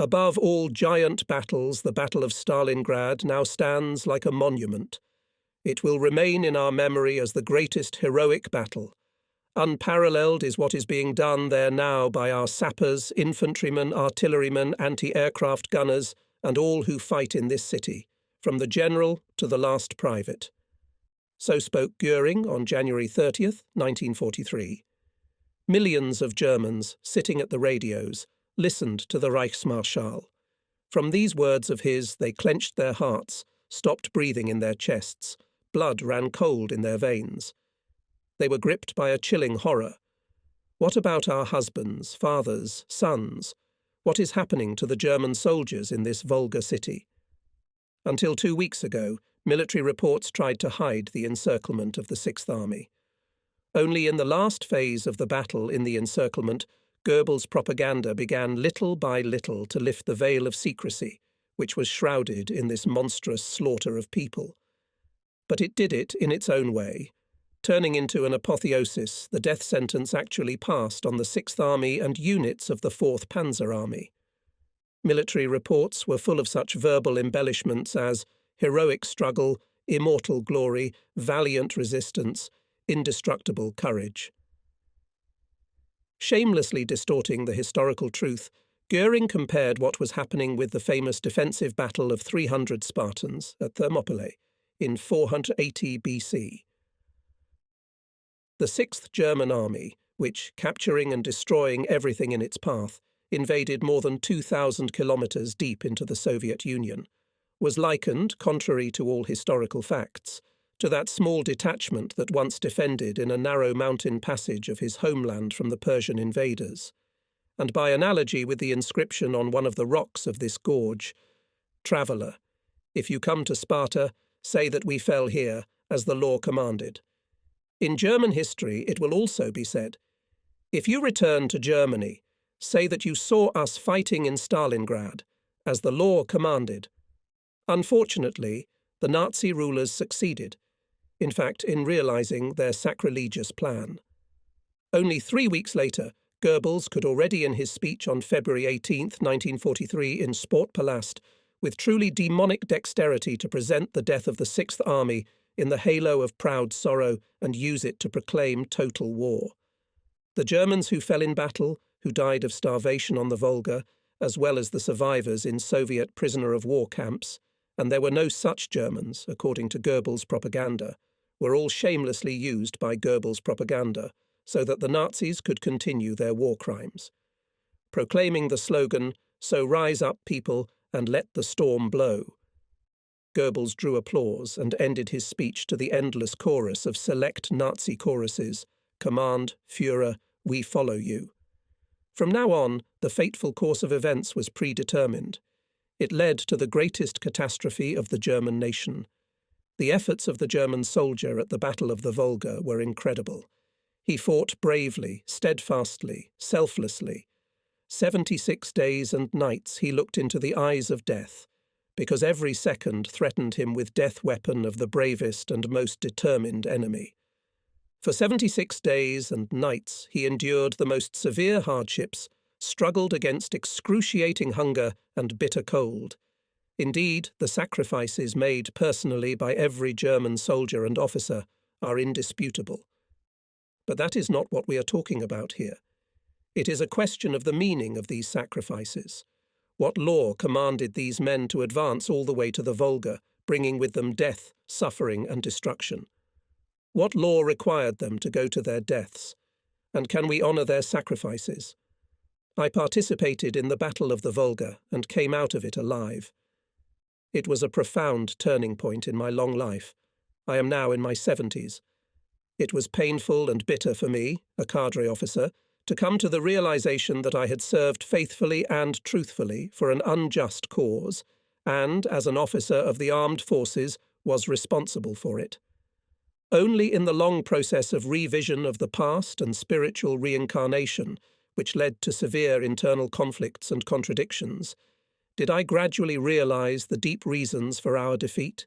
Above all giant battles, the Battle of Stalingrad now stands like a monument. It will remain in our memory as the greatest heroic battle. Unparalleled is what is being done there now by our sappers, infantrymen, artillerymen, anti-aircraft gunners, and all who fight in this city, from the general to the last private. So spoke Göring on January 30th, 1943. Millions of Germans, sitting at the radios, listened to the Reichsmarschall. From these words of his, they clenched their hearts, stopped breathing in their chests, blood ran cold in their veins. They were gripped by a chilling horror. What about our husbands, fathers, sons? What is happening to the German soldiers in this vulgar city? Until 2 weeks ago, military reports tried to hide the encirclement of the Sixth Army. Only in the last phase of the battle in the encirclement, Goebbels' propaganda began little by little to lift the veil of secrecy, which was shrouded in this monstrous slaughter of people. But it did it in its own way. Turning into an apotheosis, the death sentence actually passed on the Sixth Army and units of the Fourth Panzer Army. Military reports were full of such verbal embellishments as heroic struggle, immortal glory, valiant resistance, indestructible courage. Shamelessly distorting the historical truth, Göring compared what was happening with the famous defensive battle of 300 Spartans at Thermopylae in 480 BC. The Sixth German Army, which, capturing and destroying everything in its path, invaded more than 2,000 kilometers deep into the Soviet Union, was likened, contrary to all historical facts, to that small detachment that once defended in a narrow mountain passage of his homeland from the Persian invaders, and by analogy with the inscription on one of the rocks of this gorge, "Traveller, if you come to Sparta, say that we fell here, as the law commanded." In German history, it will also be said, "If you return to Germany, say that you saw us fighting in Stalingrad, as the law commanded." Unfortunately, the Nazi rulers succeeded, in fact, in realizing their sacrilegious plan. Only 3 weeks later, Goebbels could already in his speech on February 18, 1943 in Sportpalast, with truly demonic dexterity to present the death of the Sixth Army in the halo of proud sorrow and use it to proclaim total war. The Germans who fell in battle, who died of starvation on the Volga, as well as the survivors in Soviet prisoner-of-war camps, and there were no such Germans, according to Goebbels' propaganda, were all shamelessly used by Goebbels' propaganda, so that the Nazis could continue their war crimes. Proclaiming the slogan, "So rise up, people, and let the storm blow," Goebbels drew applause and ended his speech to the endless chorus of select Nazi choruses, "Command, Führer, we follow you." From now on, the fateful course of events was predetermined. It led to the greatest catastrophe of the German nation. The efforts of the German soldier at the Battle of the Volga were incredible. He fought bravely, steadfastly, selflessly. 76 days and nights he looked into the eyes of death, because every second threatened him with death weapon of the bravest and most determined enemy. For 76 days and nights he endured the most severe hardships, struggled against excruciating hunger and bitter cold. Indeed, the sacrifices made personally by every German soldier and officer are indisputable. But that is not what we are talking about here. It is a question of the meaning of these sacrifices. What law commanded these men to advance all the way to the Volga, bringing with them death, suffering, and destruction? What law required them to go to their deaths? And can we honor their sacrifices? I participated in the Battle of the Volga and came out of it alive. It was a profound turning point in my long life. I am now in my 70s. It was painful and bitter for me, a cadre officer, to come to the realization that I had served faithfully and truthfully for an unjust cause, and, as an officer of the armed forces, was responsible for it. Only in the long process of revision of the past and spiritual reincarnation, which led to severe internal conflicts and contradictions, did I gradually realize the deep reasons for our defeat.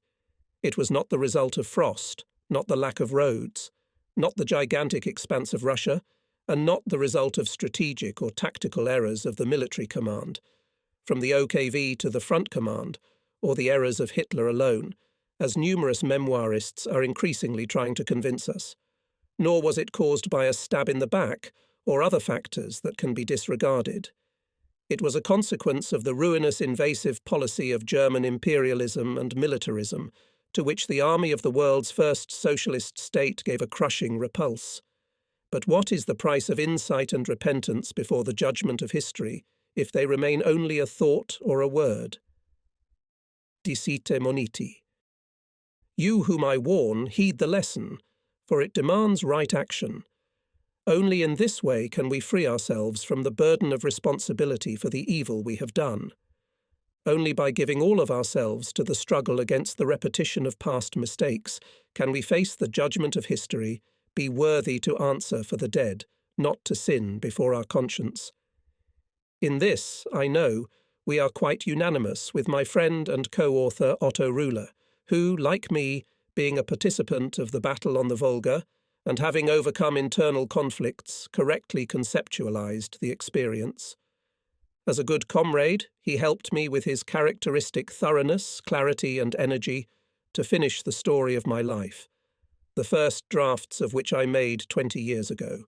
It was not the result of frost, not the lack of roads, not the gigantic expanse of Russia, and not the result of strategic or tactical errors of the military command. from the OKV to the front command, or the errors of Hitler alone, as numerous memoirists are increasingly trying to convince us. Nor was it caused by a stab in the back or other factors that can be disregarded. It was a consequence of the ruinous invasive policy of German imperialism and militarism, to which the army of the world's first socialist state gave a crushing repulse. But what is the price of insight and repentance before the judgment of history, if they remain only a thought or a word? Dicite moniti. You whom I warn, heed the lesson, for it demands right action. Only in this way can we free ourselves from the burden of responsibility for the evil we have done. Only by giving all of ourselves to the struggle against the repetition of past mistakes can we face the judgment of history, be worthy to answer for the dead, not to sin before our conscience. In this, I know, we are quite unanimous with my friend and co-author Otto Ruhler, who, like me, being a participant of the battle on the Volga, and having overcome internal conflicts, correctly conceptualized the experience. As a good comrade, he helped me with his characteristic thoroughness, clarity, and energy to finish the story of my life, the first drafts of which I made 20 years ago.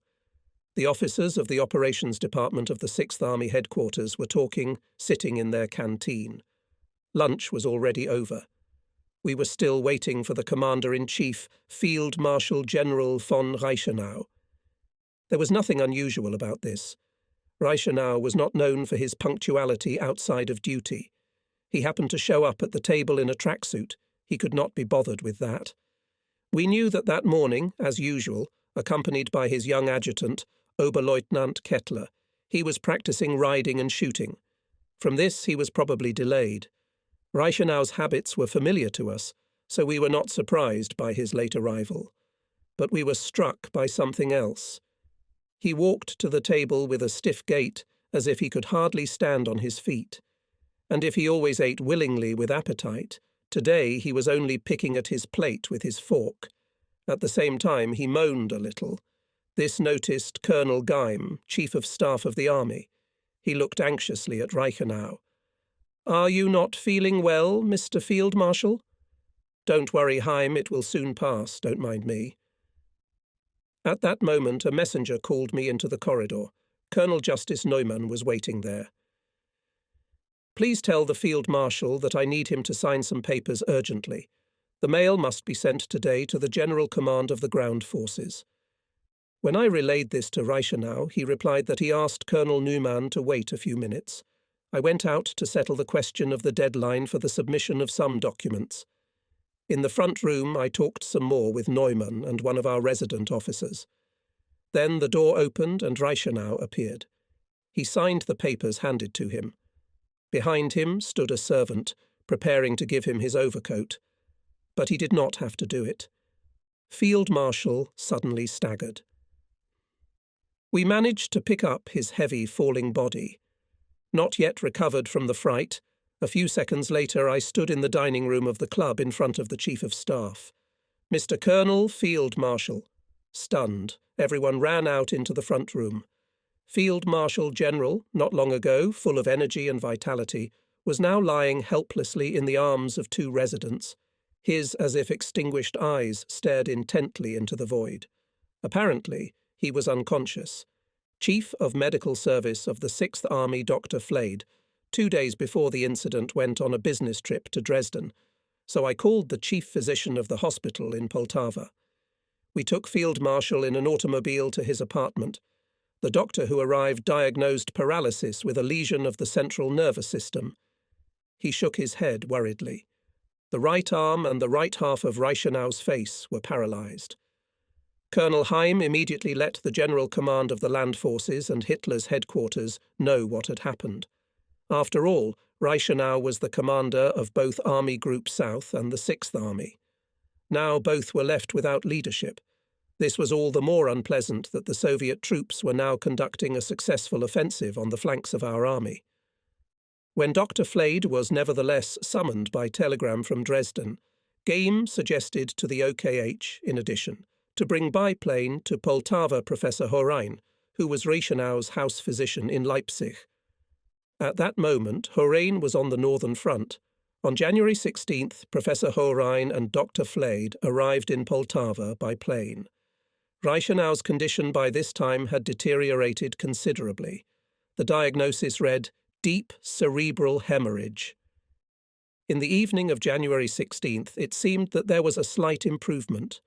The officers of the Operations Department of the 6th Army Headquarters were talking, sitting in their canteen. Lunch was already over. We were still waiting for the Commander-in-Chief, Field Marshal General von Reichenau. There was nothing unusual about this. Reichenau was not known for his punctuality outside of duty. He happened to show up at the table in a tracksuit. He could not be bothered with that. We knew that morning, as usual, accompanied by his young adjutant, Oberleutnant Kettler, he was practicing riding and shooting. From this he was probably delayed. Reichenau's habits were familiar to us, so we were not surprised by his late arrival. But we were struck by something else. He walked to the table with a stiff gait, as if he could hardly stand on his feet. And if he always ate willingly with appetite, today he was only picking at his plate with his fork. At the same time he moaned a little. This noticed Colonel Geim, Chief of Staff of the Army. He looked anxiously at Reichenau. "Are you not feeling well, Mr. Field Marshal?" "Don't worry, Heim, it will soon pass, don't mind me." At that moment a messenger called me into the corridor. Colonel Justice Neumann was waiting there. "Please tell the Field Marshal that I need him to sign some papers urgently. The mail must be sent today to the General Command of the Ground Forces." When I relayed this to Reichenau, he replied that he asked Colonel Neumann to wait a few minutes. I went out to settle the question of the deadline for the submission of some documents. In the front room I talked some more with Neumann and one of our resident officers. Then the door opened and Reichenau appeared. He signed the papers handed to him. Behind him stood a servant, preparing to give him his overcoat. But he did not have to do it. Field Marshal suddenly staggered. We managed to pick up his heavy falling body. Not yet recovered from the fright, a few seconds later I stood in the dining room of the club in front of the Chief of Staff. "Mr. Colonel Field Marshal." Stunned, everyone ran out into the front room. Field Marshal General, not long ago, full of energy and vitality, was now lying helplessly in the arms of two residents. His as if extinguished eyes stared intently into the void. Apparently, he was unconscious. Chief of Medical Service of the 6th Army Dr. Flade, 2 days before the incident went on a business trip to Dresden, so I called the chief physician of the hospital in Poltava. We took Field Marshal in an automobile to his apartment. The doctor who arrived diagnosed paralysis with a lesion of the central nervous system. He shook his head worriedly. The right arm and the right half of Reichenau's face were paralyzed. Colonel Heim immediately let the General Command of the Land Forces and Hitler's headquarters know what had happened. After all, Reichenau was the commander of both Army Group South and the 6th Army. Now both were left without leadership. This was all the more unpleasant that the Soviet troops were now conducting a successful offensive on the flanks of our army. When Dr. Flade was nevertheless summoned by telegram from Dresden, Geim suggested to the OKH, in addition, to bring biplane to Poltava Professor Horein, who was Reichenau's house physician in Leipzig. At that moment, Horain was on the northern front. On January 16th, Professor Horain and Dr. Flade arrived in Poltava by plane. Reichenau's condition by this time had deteriorated considerably. The diagnosis read, deep cerebral hemorrhage. In the evening of January 16th, it seemed that there was a slight improvement.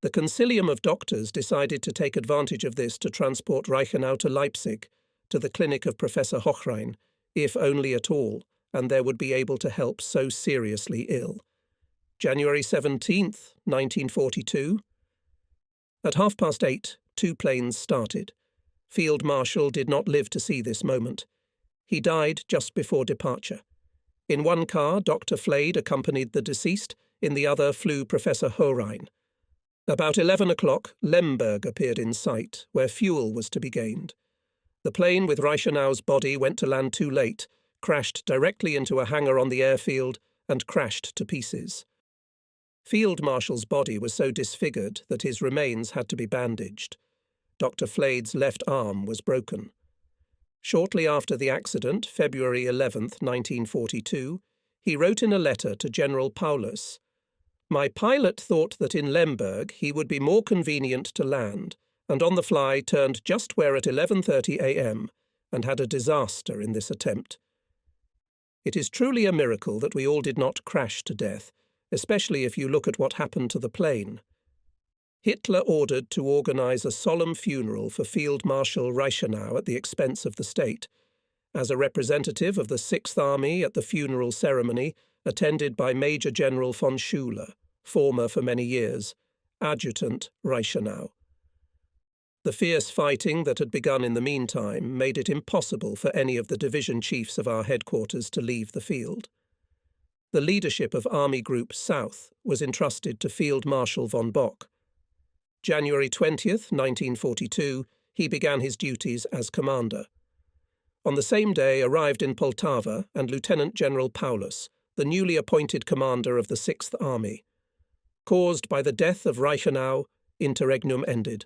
The Concilium of Doctors decided to take advantage of this to transport Reichenau to Leipzig, to the clinic of Professor Hochrein, if only at all, and there would be able to help so seriously ill. January 17th, 1942. At 8:30, 2 planes started. Field Marshal did not live to see this moment. He died just before departure. In one car, Dr. Flade accompanied the deceased, in the other flew Professor Horain. About 11 o'clock, Lemberg appeared in sight, where fuel was to be gained. The plane with Reichenau's body went to land too late, crashed directly into a hangar on the airfield, and crashed to pieces. Field Marshal's body was so disfigured that his remains had to be bandaged. Dr. Flade's left arm was broken. Shortly after the accident, February 11, 1942, he wrote in a letter to General Paulus, "My pilot thought that in Lemberg he would be more convenient to land, and on the fly turned just where at 11:30 a.m., and had a disaster in this attempt." It is truly a miracle that we all did not crash to death, especially if you look at what happened to the plane. Hitler ordered to organize a solemn funeral for Field Marshal Reichenau at the expense of the state. As a representative of the Sixth Army at the funeral ceremony, attended by Major General von Schuler, former for many years, Adjutant Reichenau. The fierce fighting that had begun in the meantime made it impossible for any of the division chiefs of our headquarters to leave the field. The leadership of Army Group South was entrusted to Field Marshal von Bock. January 20th, 1942, he began his duties as commander. On the same day arrived in Poltava and Lieutenant General Paulus, the newly appointed commander of the Sixth Army. Caused by the death of Reichenau, interregnum ended.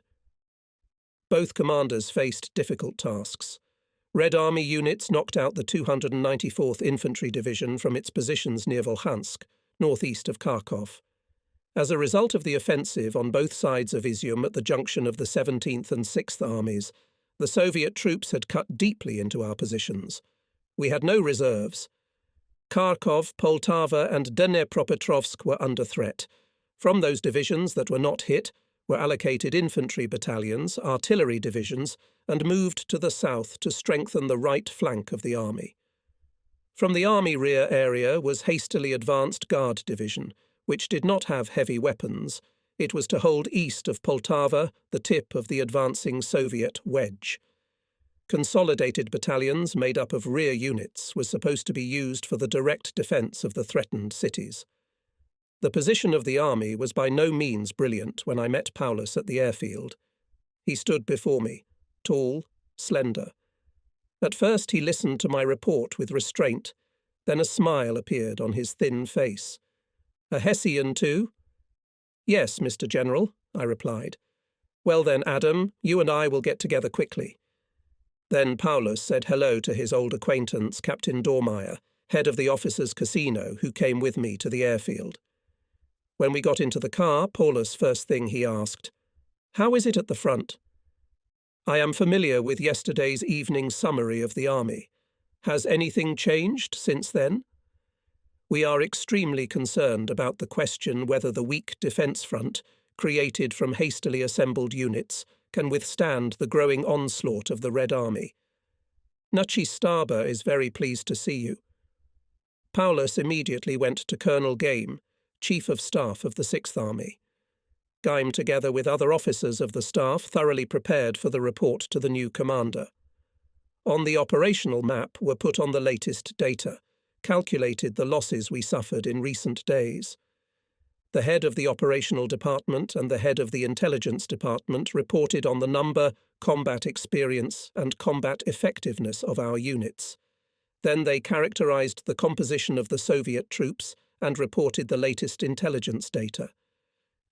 Both commanders faced difficult tasks. Red Army units knocked out the 294th Infantry Division from its positions near Volchansk, northeast of Kharkov. As a result of the offensive on both sides of Izium at the junction of the 17th and 6th Armies, the Soviet troops had cut deeply into our positions. We had no reserves. Kharkov, Poltava and Dnepropetrovsk were under threat. From those divisions that were not hit were allocated infantry battalions, artillery divisions, and moved to the south to strengthen the right flank of the army. From the army rear area was hastily advanced Guard Division, which did not have heavy weapons. It was to hold east of Poltava, the tip of the advancing Soviet wedge. Consolidated battalions made up of rear units were supposed to be used for the direct defence of the threatened cities. The position of the army was by no means brilliant when I met Paulus at the airfield. He stood before me, tall, slender. At first he listened to my report with restraint, then a smile appeared on his thin face. "A Hessian too?" "Yes, Mr. General," I replied. "Well then, Adam, you and I will get together quickly." Then Paulus said hello to his old acquaintance, Captain Dormeyer, head of the officers' casino, who came with me to the airfield. When we got into the car, Paulus first thing he asked, "How is it at the front?" "I am familiar with yesterday's evening summary of the army. Has anything changed since then?" "We are extremely concerned about the question whether the weak defence front, created from hastily assembled units, can withstand the growing onslaught of the Red Army. Nucci Staber is very pleased to see you." Paulus immediately went to Colonel Game, Chief of Staff of the Sixth Army. Game, together with other officers of the staff, thoroughly prepared for the report to the new commander. On the operational map were put on the latest data, calculated the losses we suffered in recent days. The head of the operational department and the head of the intelligence department reported on the number, combat experience, and combat effectiveness of our units. Then they characterized the composition of the Soviet troops and reported the latest intelligence data.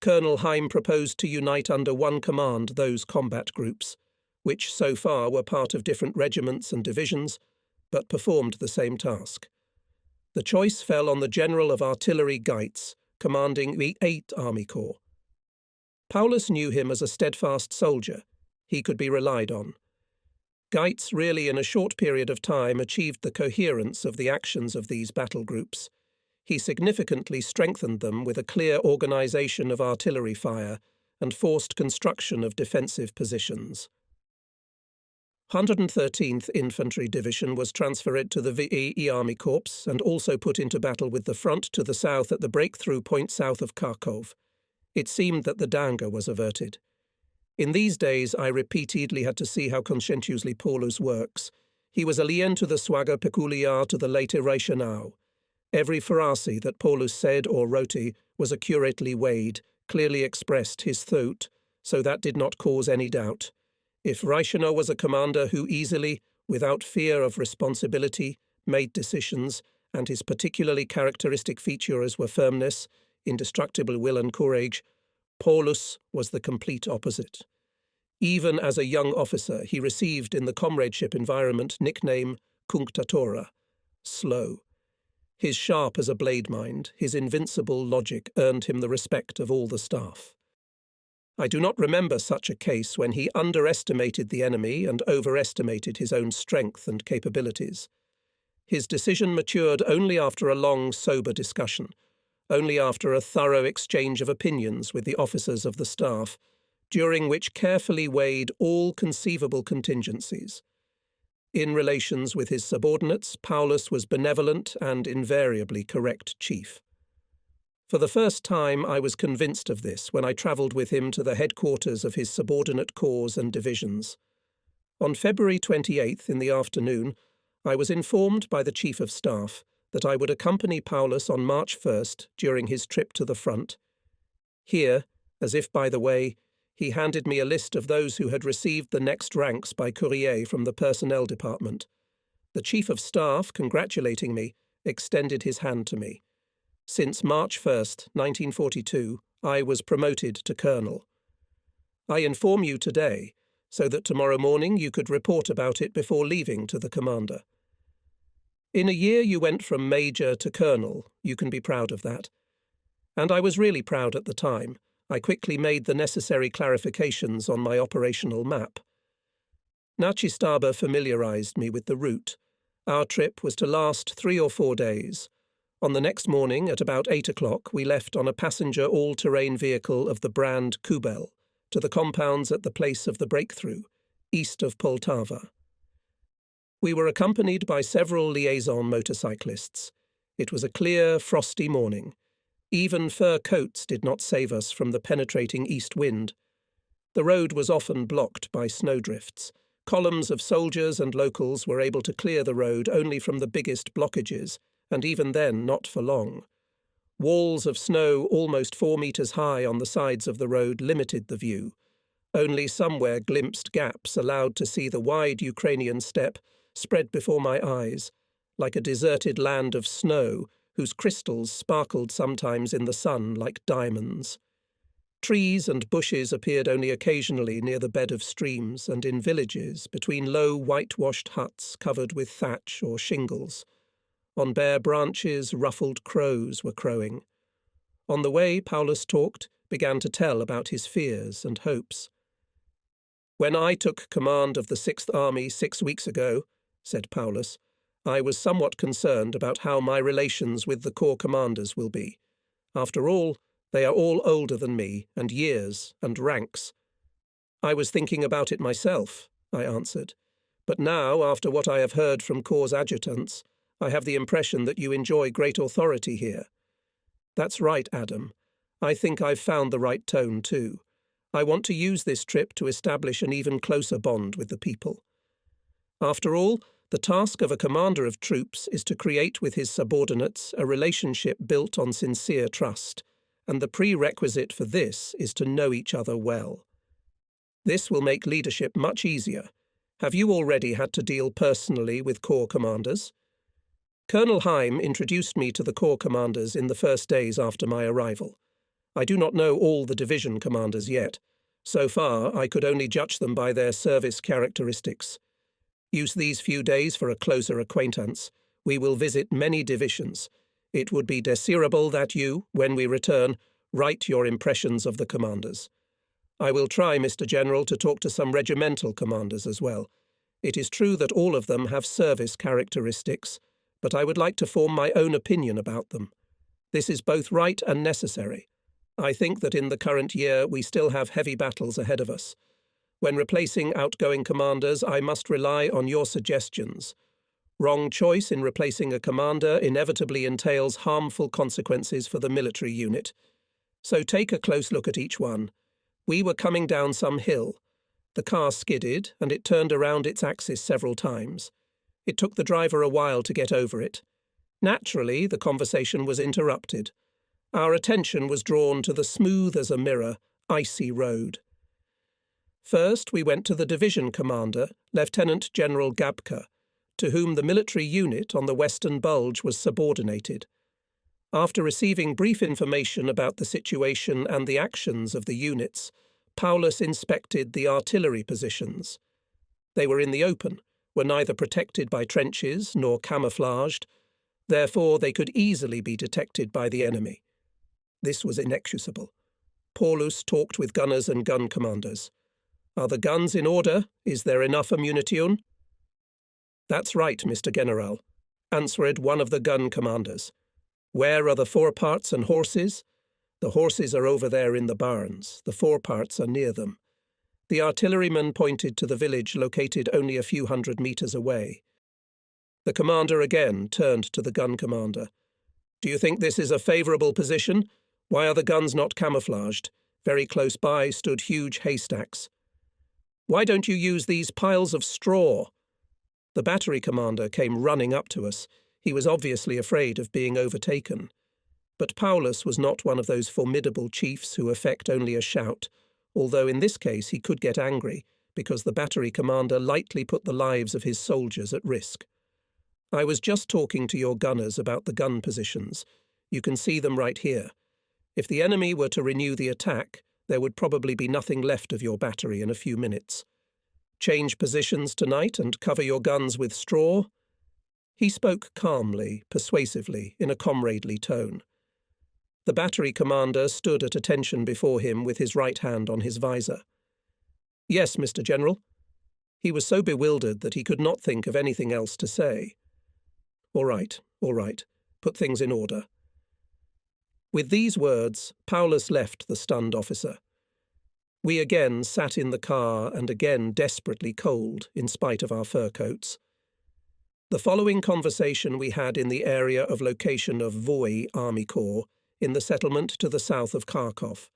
Colonel Heim proposed to unite under one command those combat groups, which so far were part of different regiments and divisions, but performed the same task. The choice fell on the General of Artillery Geitz, commanding the 8th Army Corps. Paulus knew him as a steadfast soldier. He could be relied on. Geitz really in a short period of time achieved the coherence of the actions of these battle groups. He significantly strengthened them with a clear organisation of artillery fire and forced construction of defensive positions. 113th Infantry Division was transferred to the VE Army Corps and also put into battle with the front to the south at the breakthrough point south of Kharkov. It seemed that the danger was averted. In these days I repeatedly had to see how conscientiously Paulus works. He was alien to the swagger peculiar to the later Reichenau. Every phrase that Paulus said or wrote was accurately weighed, clearly expressed his thought, so that did not cause any doubt. If Reichenau was a commander who easily, without fear of responsibility, made decisions, and his particularly characteristic features were firmness, indestructible will and courage, Paulus was the complete opposite. Even as a young officer, he received in the comradeship environment nickname Cunctatora, slow. His sharp as a blade mind, his invincible logic earned him the respect of all the staff. I do not remember such a case when he underestimated the enemy and overestimated his own strength and capabilities. His decision matured only after a long, sober discussion, only after a thorough exchange of opinions with the officers of the staff, during which carefully weighed all conceivable contingencies. In relations with his subordinates, Paulus was benevolent and invariably correct chief. For the first time I was convinced of this when I travelled with him to the headquarters of his subordinate corps and divisions. On February 28th in the afternoon, I was informed by the Chief of Staff that I would accompany Paulus on March 1st during his trip to the front. Here, as if by the way, he handed me a list of those who had received the next ranks by courier from the personnel department. The Chief of Staff, congratulating me, extended his hand to me. Since March 1st, 1942, I was promoted to colonel. I inform you today, so that tomorrow morning you could report about it before leaving to the commander. In a year you went from major to colonel, you can be proud of that. And I was really proud at the time. I quickly made the necessary clarifications on my operational map. Nachistaba familiarized me with the route. Our trip was to last 3 or 4 days. On the next morning, at about 8 o'clock, we left on a passenger all-terrain vehicle of the brand Kubel to the compounds at the place of the breakthrough, east of Poltava. We were accompanied by several liaison motorcyclists. It was a clear, frosty morning. Even fur coats did not save us from the penetrating east wind. The road was often blocked by snowdrifts. Columns of soldiers and locals were able to clear the road only from the biggest blockages, and even then not for long. Walls of snow almost 4 meters high on the sides of the road limited the view. Only somewhere glimpsed gaps allowed to see the wide Ukrainian steppe spread before my eyes, like a deserted land of snow whose crystals sparkled sometimes in the sun like diamonds. Trees and bushes appeared only occasionally near the bed of streams and in villages between low whitewashed huts covered with thatch or shingles. On bare branches, ruffled crows were crowing. On the way, Paulus began to tell about his fears and hopes. "When I took command of the 6th Army 6 weeks ago," said Paulus, "I was somewhat concerned about how my relations with the corps commanders will be. After all, they are all older than me, and years, and ranks." "I was thinking about it myself," I answered. "But now, after what I have heard from corps adjutants, I have the impression that you enjoy great authority here." "That's right, Adam. I think I've found the right tone, too. I want to use this trip to establish an even closer bond with the people. After all, the task of a commander of troops is to create with his subordinates a relationship built on sincere trust, and the prerequisite for this is to know each other well. This will make leadership much easier. Have you already had to deal personally with corps commanders?" Colonel Heim introduced me to the corps commanders in the first days after my arrival. I do not know all the division commanders yet. So far, I could only judge them by their service characteristics. Use these few days for a closer acquaintance. We will visit many divisions. It would be desirable that you, when we return, write your impressions of the commanders. I will try, Mr. General, to talk to some regimental commanders as well. It is true that all of them have service characteristics, but I would like to form my own opinion about them. This is both right and necessary. I think that in the current year we still have heavy battles ahead of us. When replacing outgoing commanders, I must rely on your suggestions. Wrong choice in replacing a commander inevitably entails harmful consequences for the military unit. So take a close look at each one. We were coming down some hill. The car skidded, and it turned around its axis several times. It took the driver a while to get over it. Naturally, the conversation was interrupted. Our attention was drawn to the smooth-as-a-mirror, icy road. First, we went to the division commander, Lieutenant General Gabka, to whom the military unit on the Western Bulge was subordinated. After receiving brief information about the situation and the actions of the units, Paulus inspected the artillery positions. They were in the open, were neither protected by trenches nor camouflaged, therefore they could easily be detected by the enemy. This was inexcusable. Paulus talked with gunners and gun commanders. Are the guns in order? Is there enough ammunition? That's right, Mr. General, answered one of the gun commanders. Where are the foreparts and horses? The horses are over there in the barns. The foreparts are near them. The artilleryman pointed to the village located only a few hundred meters away. The commander again turned to the gun commander. Do you think this is a favorable position? Why are the guns not camouflaged? Very close by stood huge haystacks. Why don't you use these piles of straw? The battery commander came running up to us. He was obviously afraid of being overtaken. But Paulus was not one of those formidable chiefs who affect only a shout, although in this case he could get angry, because the battery commander lightly put the lives of his soldiers at risk. I was just talking to your gunners about the gun positions. You can see them right here. If the enemy were to renew the attack, there would probably be nothing left of your battery in a few minutes. Change positions tonight and cover your guns with straw? He spoke calmly, persuasively, in a comradely tone. The battery commander stood at attention before him with his right hand on his visor. Yes, Mr. General. He was so bewildered that he could not think of anything else to say. All right. Put things in order. With these words, Paulus left the stunned officer. We again sat in the car and again desperately cold, in spite of our fur coats. The following conversation we had in the area of location of Voi Army Corps, in the settlement to the south of Kharkov.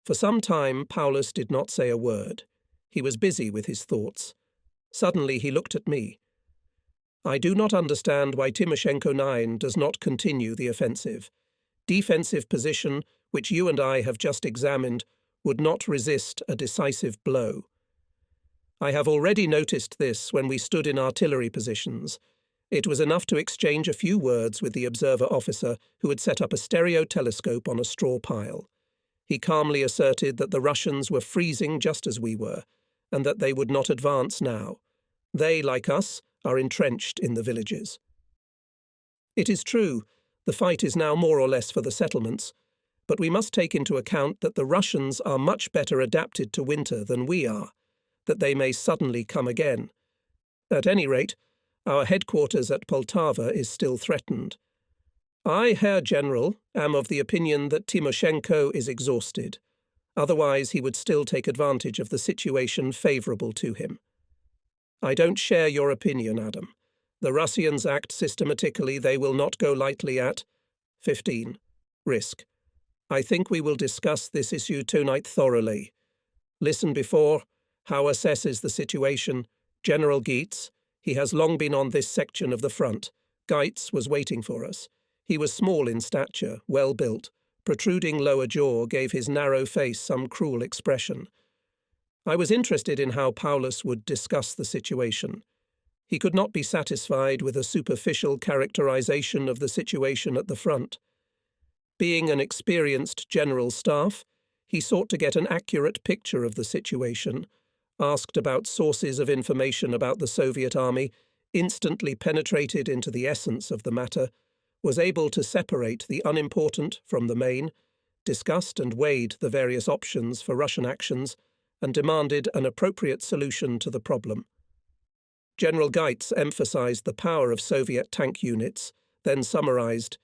For some time Paulus did not say a word. He was busy with his thoughts. Suddenly he looked at me. I do not understand why Timoshenko 9 does not continue the offensive. Defensive position, which you and I have just examined, would not resist a decisive blow. I have already noticed this when we stood in artillery positions. It was enough to exchange a few words with the observer officer who had set up a stereo telescope on a straw pile. He calmly asserted that the Russians were freezing just as we were, and that they would not advance now. They, like us, are entrenched in the villages. It is true, the fight is now more or less for the settlements, but we must take into account that the Russians are much better adapted to winter than we are, that they may suddenly come again. At any rate, our headquarters at Poltava is still threatened. I, Herr General, am of the opinion that Timoshenko is exhausted. Otherwise he would still take advantage of the situation favourable to him. I don't share your opinion, Adam. The Russians act systematically. They will not go lightly at 15. Risk. I think we will discuss this issue tonight thoroughly. Listen before. How assesses the situation? General Geitz. He has long been on this section of the front. Geitz was waiting for us. He was small in stature, well built. Protruding lower jaw gave his narrow face some cruel expression. I was interested in how Paulus would discuss the situation. He could not be satisfied with a superficial characterization of the situation at the front. Being an experienced general staff, he sought to get an accurate picture of the situation. asked about sources of information about the Soviet army, instantly penetrated into the essence of the matter, was able to separate the unimportant from the main, discussed and weighed the various options for Russian actions, and demanded an appropriate solution to the problem. General Geitz emphasized the power of Soviet tank units, then summarized,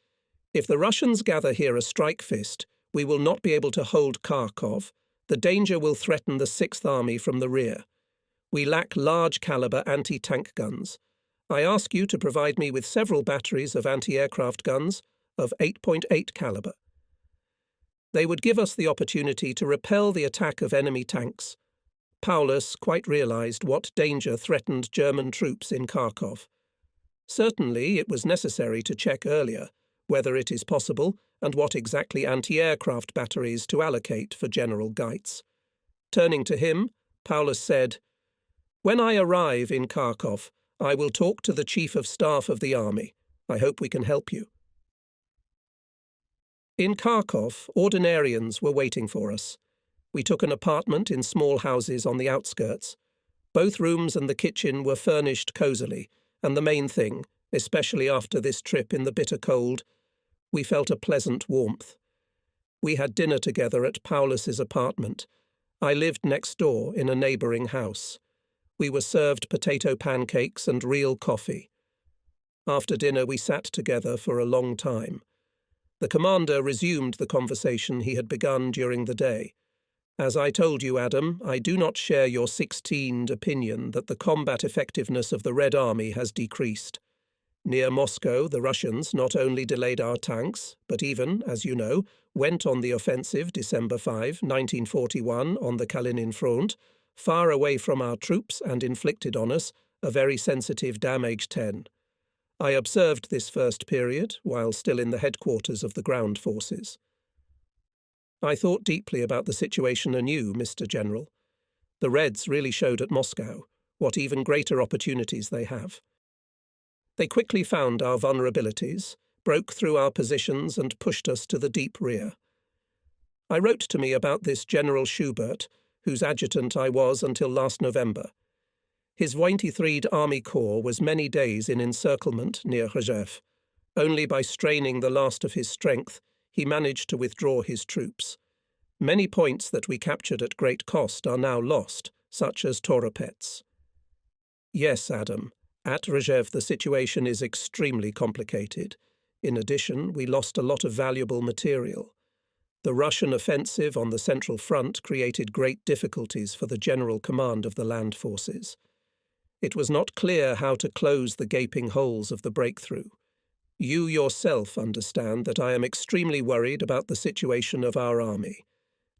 "If the Russians gather here a strike fist, we will not be able to hold Kharkov. The danger will threaten the Sixth Army from the rear. We lack large-caliber anti-tank guns. I ask you to provide me with several batteries of anti-aircraft guns of 8.8 caliber. They would give us the opportunity to repel the attack of enemy tanks." Paulus quite realized what danger threatened German troops in Kharkov. Certainly it was necessary to check earlier whether it is possible and what exactly anti-aircraft batteries to allocate for General Geitz. Turning to him, Paulus said, "When I arrive in Kharkov, I will talk to the Chief of Staff of the Army. I hope we can help you." In Kharkov, ordinarians were waiting for us. We took an apartment in small houses on the outskirts. Both rooms and the kitchen were furnished cosily, and the main thing, especially after this trip in the bitter cold, we felt a pleasant warmth. We had dinner together at Paulus's apartment. I lived next door in a neighbouring house. We were served potato pancakes and real coffee. After dinner we sat together for a long time. The commander resumed the conversation he had begun during the day. "As I told you, Adam, I do not share your 16th opinion that the combat effectiveness of the Red Army has decreased. Near Moscow, the Russians not only delayed our tanks, but even, as you know, went on the offensive December 5, 1941 on the Kalinin front, far away from our troops and inflicted on us a very sensitive damage 10. I observed this first period while still in the headquarters of the ground forces. I thought deeply about the situation anew, Mr. General. The Reds really showed at Moscow what even greater opportunities they have. They quickly found our vulnerabilities, broke through our positions and pushed us to the deep rear. I wrote to me about this General Schubert, whose adjutant I was until last November. His 23rd Army Corps was many days in encirclement near Rzeszów. Only by straining the last of his strength he managed to withdraw his troops. Many points that we captured at great cost are now lost, such as Toropets. Yes, Adam, at Rzeszów the situation is extremely complicated. In addition, we lost a lot of valuable material. The Russian offensive on the Central Front created great difficulties for the general command of the land forces. It was not clear how to close the gaping holes of the breakthrough. You yourself understand that I am extremely worried about the situation of our army.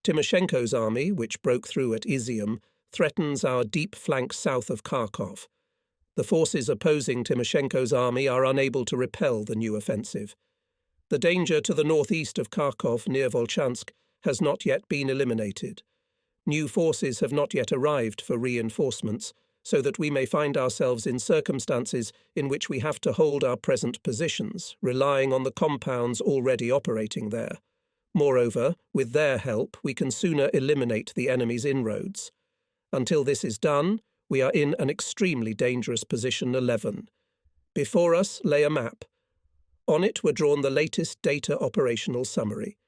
Timoshenko's army, which broke through at Izium, threatens our deep flank south of Kharkov. The forces opposing Timoshenko's army are unable to repel the new offensive. The danger to the northeast of Kharkov near Volchansk has not yet been eliminated. New forces have not yet arrived for reinforcements, so that we may find ourselves in circumstances in which we have to hold our present positions, relying on the compounds already operating there. Moreover, with their help, we can sooner eliminate the enemy's inroads. Until this is done, we are in an extremely dangerous position 11. Before us lay a map. On it were drawn the latest data operational summary.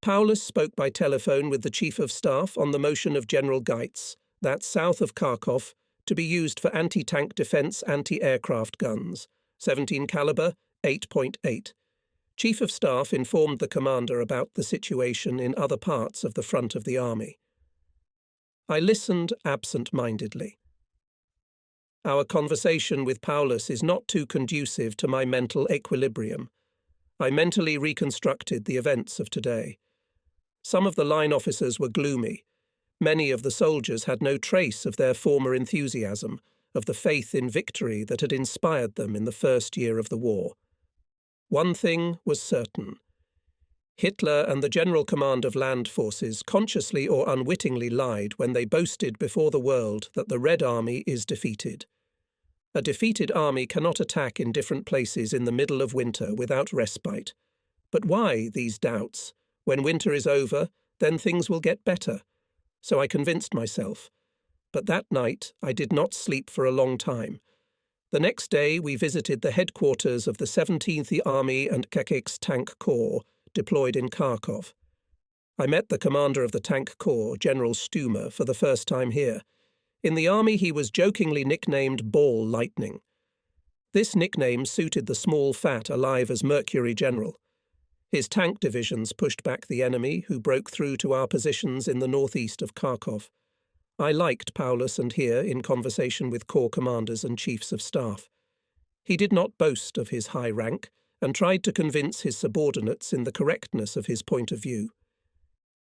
Paulus spoke by telephone with the Chief of Staff on the motion of General Geitz, that south of Kharkov, to be used for anti-tank defence anti-aircraft guns, 17 caliber, 8.8. Chief of Staff informed the commander about the situation in other parts of the front of the army. I listened absent-mindedly. Our conversation with Paulus is not too conducive to my mental equilibrium. I mentally reconstructed the events of today. Some of the line officers were gloomy. Many of the soldiers had no trace of their former enthusiasm, of the faith in victory that had inspired them in the first year of the war. One thing was certain. Hitler and the General Command of Land Forces consciously or unwittingly lied when they boasted before the world that the Red Army is defeated. A defeated army cannot attack in different places in the middle of winter without respite. But why these doubts? When winter is over, then things will get better. So I convinced myself. But that night I did not sleep for a long time. The next day we visited the headquarters of the 17th Army and Kekeks Tank Corps, deployed in Kharkov. I met the commander of the Tank Corps, General Stumer, for the first time here. In the army he was jokingly nicknamed Ball Lightning. This nickname suited the small, fat, alive as Mercury general. His tank divisions pushed back the enemy, who broke through to our positions in the northeast of Kharkov. I liked Paulus and Heer in conversation with corps commanders and chiefs of staff. He did not boast of his high rank and tried to convince his subordinates in the correctness of his point of view.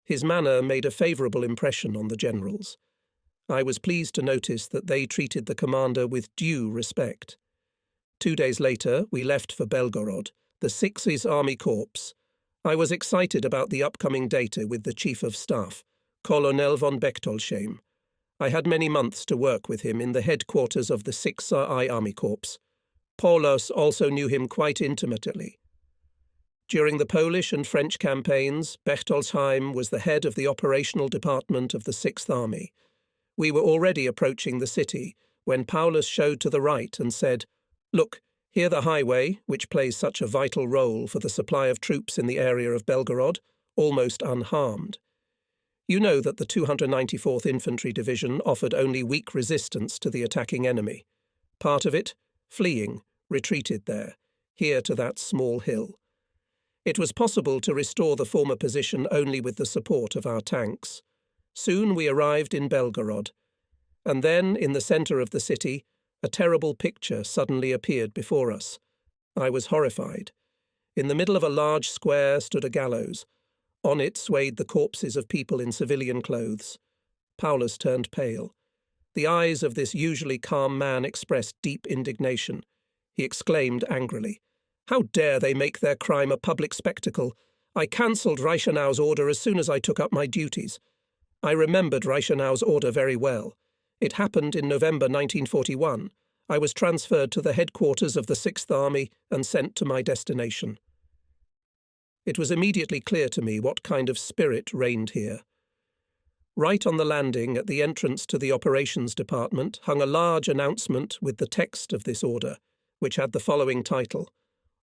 His manner made a favourable impression on the generals. I was pleased to notice that they treated the commander with due respect. 2 days later, we left for Belgorod, the 6th Army Corps. I was excited about the upcoming data with the Chief of Staff, Colonel von Bechtolsheim. I had many months to work with him in the headquarters of the 6th Army Corps. Paulus also knew him quite intimately. During the Polish and French campaigns, Bechtolsheim was the head of the operational department of the 6th Army. We were already approaching the city when Paulus showed to the right and said, "Look, here the highway, which plays such a vital role for the supply of troops in the area of Belgorod, almost unharmed. You know that the 294th Infantry Division offered only weak resistance to the attacking enemy. Part of it, fleeing, retreated there, here to that small hill. It was possible to restore the former position only with the support of our tanks. Soon we arrived in Belgorod, and then, in the centre of the city, a terrible picture suddenly appeared before us. I was horrified. In the middle of a large square stood a gallows. On it swayed the corpses of people in civilian clothes. Paulus turned pale. The eyes of this usually calm man expressed deep indignation. He exclaimed angrily, "How dare they make their crime a public spectacle? I cancelled Reichenau's order as soon as I took up my duties. I remembered Reichenau's order very well. It happened in November 1941. I was transferred to the headquarters of the 6th Army and sent to my destination." It was immediately clear to me what kind of spirit reigned here. Right on the landing at the entrance to the operations department hung a large announcement with the text of this order, which had the following title,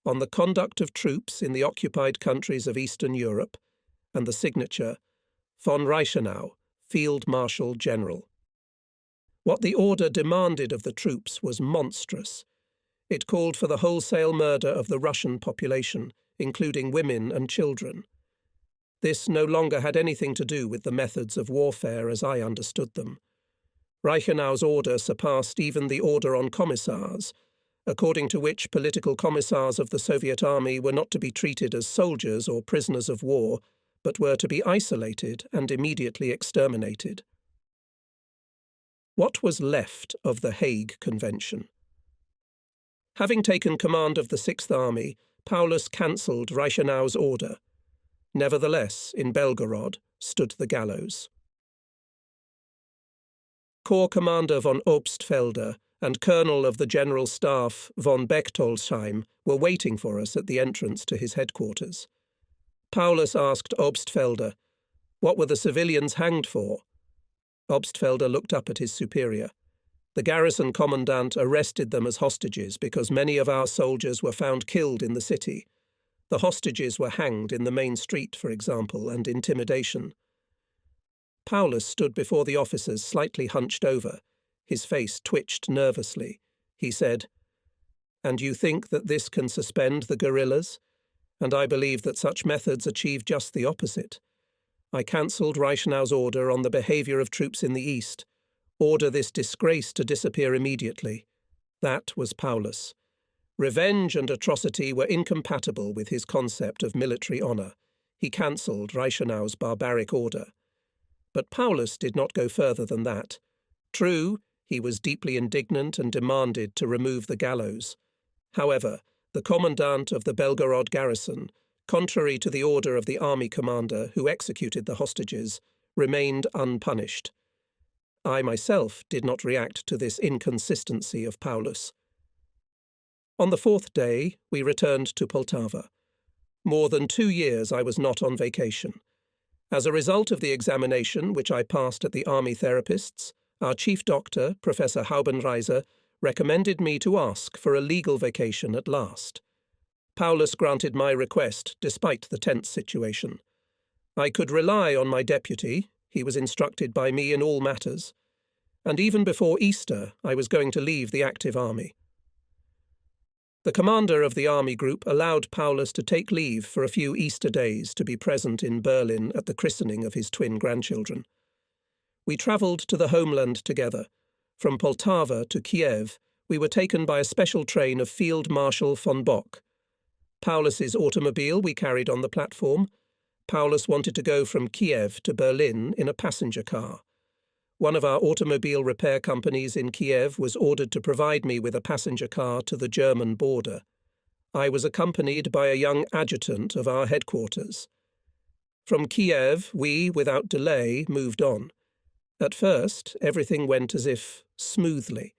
"On the Conduct of Troops in the Occupied Countries of Eastern Europe," and the signature, "Von Reichenau, Field Marshal General." What the order demanded of the troops was monstrous. It called for the wholesale murder of the Russian population, including women and children. This no longer had anything to do with the methods of warfare as I understood them. Reichenau's order surpassed even the order on commissars, according to which political commissars of the Soviet army were not to be treated as soldiers or prisoners of war, but were to be isolated and immediately exterminated. What was left of the Hague Convention? Having taken command of the 6th Army, Paulus cancelled Reichenau's order. Nevertheless, in Belgorod stood the gallows. Corps Commander von Obstfelder and Colonel of the General Staff von Bechtolsheim were waiting for us at the entrance to his headquarters. Paulus asked Obstfelder, "What were the civilians hanged for?" Obstfelder looked up at his superior. The garrison commandant arrested them as hostages because many of our soldiers were found killed in the city. The hostages were hanged in the main street, for example, and intimidation. Paulus stood before the officers slightly hunched over. His face twitched nervously. He said, "And you think that this can suspend the guerrillas? And I believe that such methods achieve just the opposite. I cancelled Reichenau's order on the behaviour of troops in the East. Order this disgrace to disappear immediately." That was Paulus. Revenge and atrocity were incompatible with his concept of military honour. He cancelled Reichenau's barbaric order. But Paulus did not go further than that. True, he was deeply indignant and demanded to remove the gallows. However, the commandant of the Belgorod garrison, contrary to the order of the army commander who executed the hostages, remained unpunished. I myself did not react to this inconsistency of Paulus. On the 4th day, we returned to Poltava. More than 2 years I was not on vacation. As a result of the examination which I passed at the army therapists, Our chief doctor, Professor Haubenreiser, recommended me to ask for a legal vacation at last. Paulus granted my request, despite the tense situation. I could rely on my deputy. He was instructed by me in all matters. And even before Easter, I was going to leave the active army. The commander of the army group allowed Paulus to take leave for a few Easter days to be present in Berlin at the christening of his twin grandchildren. We travelled to the homeland together. From Poltava to Kiev, we were taken by a special train of Field Marshal von Bock. Paulus's automobile we carried on the platform. Paulus wanted to go from Kiev to Berlin in a passenger car. One of our automobile repair companies in Kiev was ordered to provide me with a passenger car to the German border. I was accompanied by a young adjutant of our headquarters. From Kiev, we, without delay, moved on. At first, everything went as if smoothly.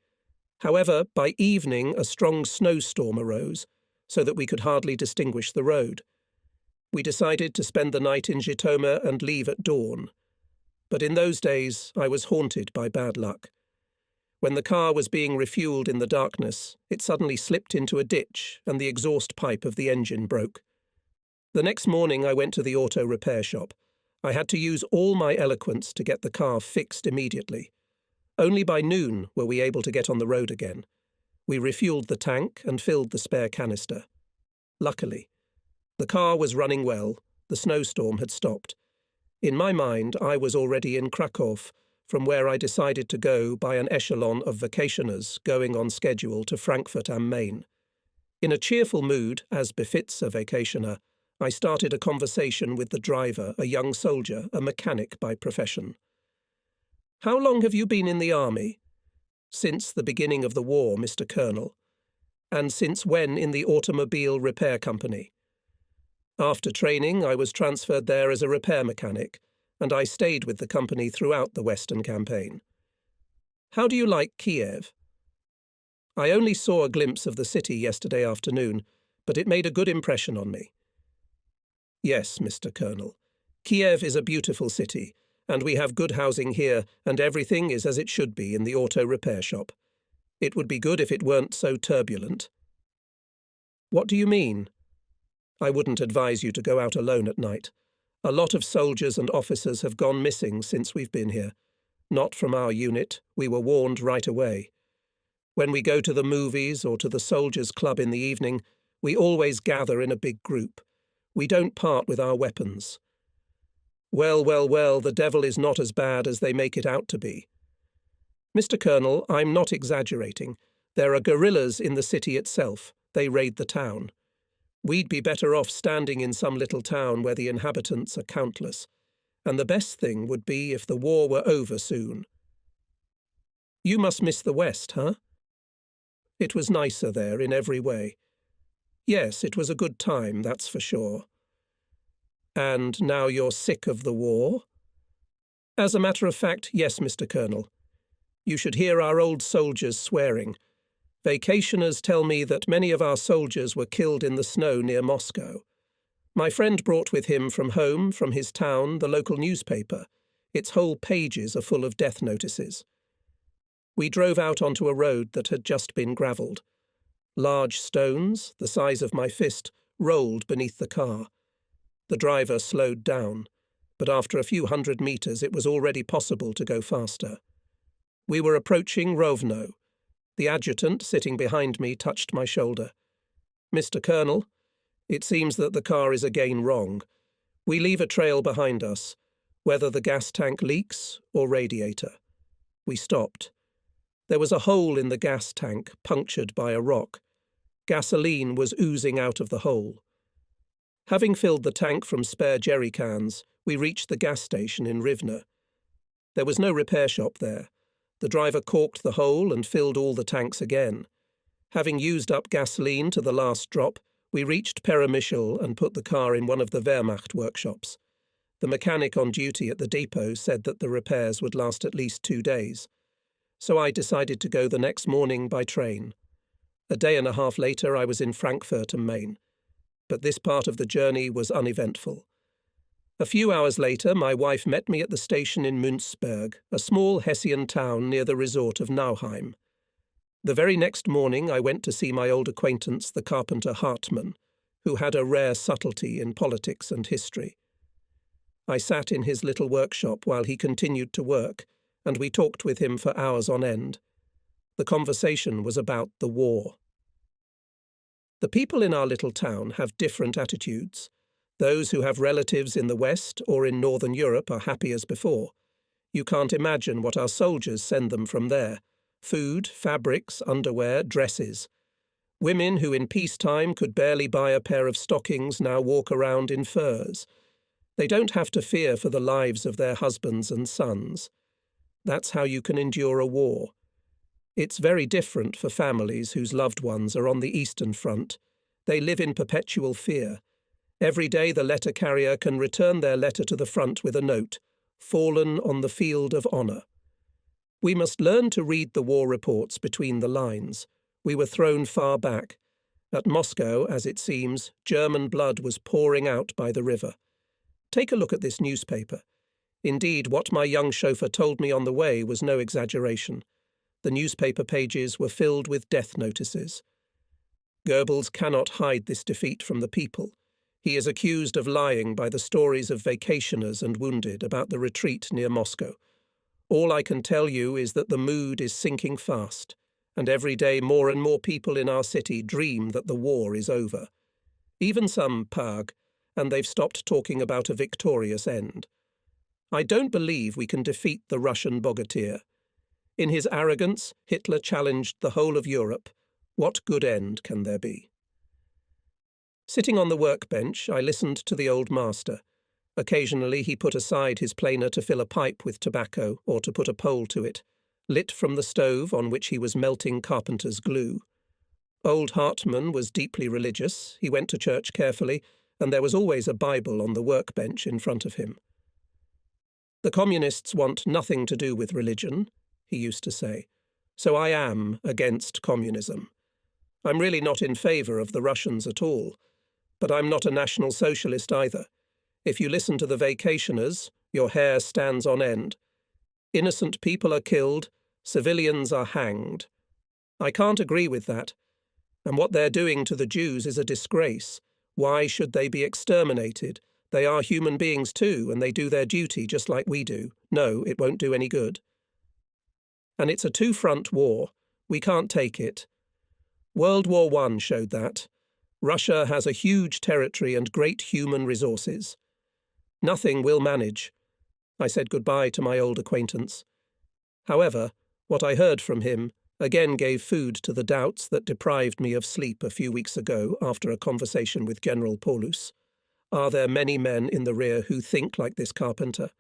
However, by evening a strong snowstorm arose, so that we could hardly distinguish the road. We decided to spend the night in Zhytomyr and leave at dawn. But in those days I was haunted by bad luck. When the car was being refuelled in the darkness, it suddenly slipped into a ditch and the exhaust pipe of the engine broke. The next morning I went to the auto repair shop. I had to use all my eloquence to get the car fixed immediately. Only by noon were we able to get on the road again. We refuelled the tank and filled the spare canister. Luckily, the car was running well, the snowstorm had stopped. In my mind, I was already in Krakow, from where I decided to go by an echelon of vacationers going on schedule to Frankfurt am Main. In a cheerful mood, as befits a vacationer, I started a conversation with the driver, a young soldier, a mechanic by profession. "How long have you been in the army?" "Since the beginning of the war, Mr. Colonel." "And since when in the automobile repair company?" After training, I was transferred there as a repair mechanic, and I stayed with the company throughout the Western campaign. "How do you like Kiev?" "I only saw a glimpse of the city yesterday afternoon, but it made a good impression on me." "Yes, Mr. Colonel. Kiev is a beautiful city, and we have good housing here, and everything is as it should be in the auto repair shop. It would be good if it weren't so turbulent." "What do you mean?" "I wouldn't advise you to go out alone at night. A lot of soldiers and officers have gone missing since we've been here. Not from our unit. We were warned right away. When we go to the movies or to the soldiers' club in the evening, we always gather in a big group. We don't part with our weapons." "Well, well, well, the devil is not as bad as they make it out to be." "Mr. Colonel, I'm not exaggerating. There are guerrillas in the city itself. They raid the town. We'd be better off standing in some little town where the inhabitants are countless, and the best thing would be if the war were over soon." "You must miss the West, huh?" "It was nicer there in every way." "Yes, it was a good time, that's for sure." "And now you're sick of the war?" "As a matter of fact, yes, Mr. Colonel. You should hear our old soldiers swearing. Vacationers tell me that many of our soldiers were killed in the snow near Moscow. My friend brought with him from home, from his town, the local newspaper. Its whole pages are full of death notices. We drove out onto a road that had just been gravelled. Large stones, the size of my fist, rolled beneath the car. The driver slowed down, but after a few hundred metres it was already possible to go faster. We were approaching Reichenau. The adjutant, sitting behind me, touched my shoulder. "Mr. Colonel, it seems that the car is again wrong. We leave a trail behind us, whether the gas tank leaks or radiator." We stopped. There was a hole in the gas tank, punctured by a rock. Gasoline was oozing out of the hole. Having filled the tank from spare jerry cans, we reached the gas station in Rivne. There was no repair shop there. The driver corked the hole and filled all the tanks again. Having used up gasoline to the last drop, we reached Peremyshl and put the car in one of the Wehrmacht workshops. The mechanic on duty at the depot said that the repairs would last at least 2 days. So I decided to go the next morning by train. A day and a half later I was in Frankfurt am Main. But this part of the journey was uneventful. A few hours later, my wife met me at the station in Münzberg, a small Hessian town near the resort of Nauheim. The very next morning I went to see my old acquaintance, the carpenter Hartmann, who had a rare subtlety in politics and history. I sat in his little workshop while he continued to work, and we talked with him for hours on end. The conversation was about the war. The people in our little town have different attitudes. Those who have relatives in the West or in Northern Europe are happy as before. You can't imagine what our soldiers send them from there. Food, fabrics, underwear, dresses. Women who in peacetime could barely buy a pair of stockings now walk around in furs. They don't have to fear for the lives of their husbands and sons. That's how you can endure a war. It's very different for families whose loved ones are on the Eastern Front. They live in perpetual fear. Every day the letter carrier can return their letter to the front with a note, "Fallen on the field of honour." We must learn to read the war reports between the lines. We were thrown far back. At Moscow, as it seems, German blood was pouring out by the river. Take a look at this newspaper. Indeed, what my young chauffeur told me on the way was no exaggeration. The newspaper pages were filled with death notices. Goebbels cannot hide this defeat from the people. He is accused of lying by the stories of vacationers and wounded about the retreat near Moscow. All I can tell you is that the mood is sinking fast, and every day more and more people in our city dream that the war is over. Even some pug, and they've stopped talking about a victorious end. I don't believe we can defeat the Russian bogatier. In his arrogance, Hitler challenged the whole of Europe. What good end can there be? Sitting on the workbench, I listened to the old master. Occasionally he put aside his planer to fill a pipe with tobacco or to put a pole to it, lit from the stove on which he was melting carpenter's glue. Old Hartmann was deeply religious. He went to church carefully, and there was always a Bible on the workbench in front of him. "The communists want nothing to do with religion," he used to say, "so I am against communism. I'm really not in favour of the Russians at all. But I'm not a National Socialist either. If you listen to the vacationers, your hair stands on end. Innocent people are killed, civilians are hanged. I can't agree with that. And what they're doing to the Jews is a disgrace. Why should they be exterminated? They are human beings too, and they do their duty just like we do. No, it won't do any good. And it's a two-front war. We can't take it. World War I showed that. Russia has a huge territory and great human resources. Nothing will manage. I said goodbye to my old acquaintance. However, what I heard from him again gave food to the doubts that deprived me of sleep a few weeks ago after a conversation with General Paulus. Are there many men in the rear who think like this carpenter?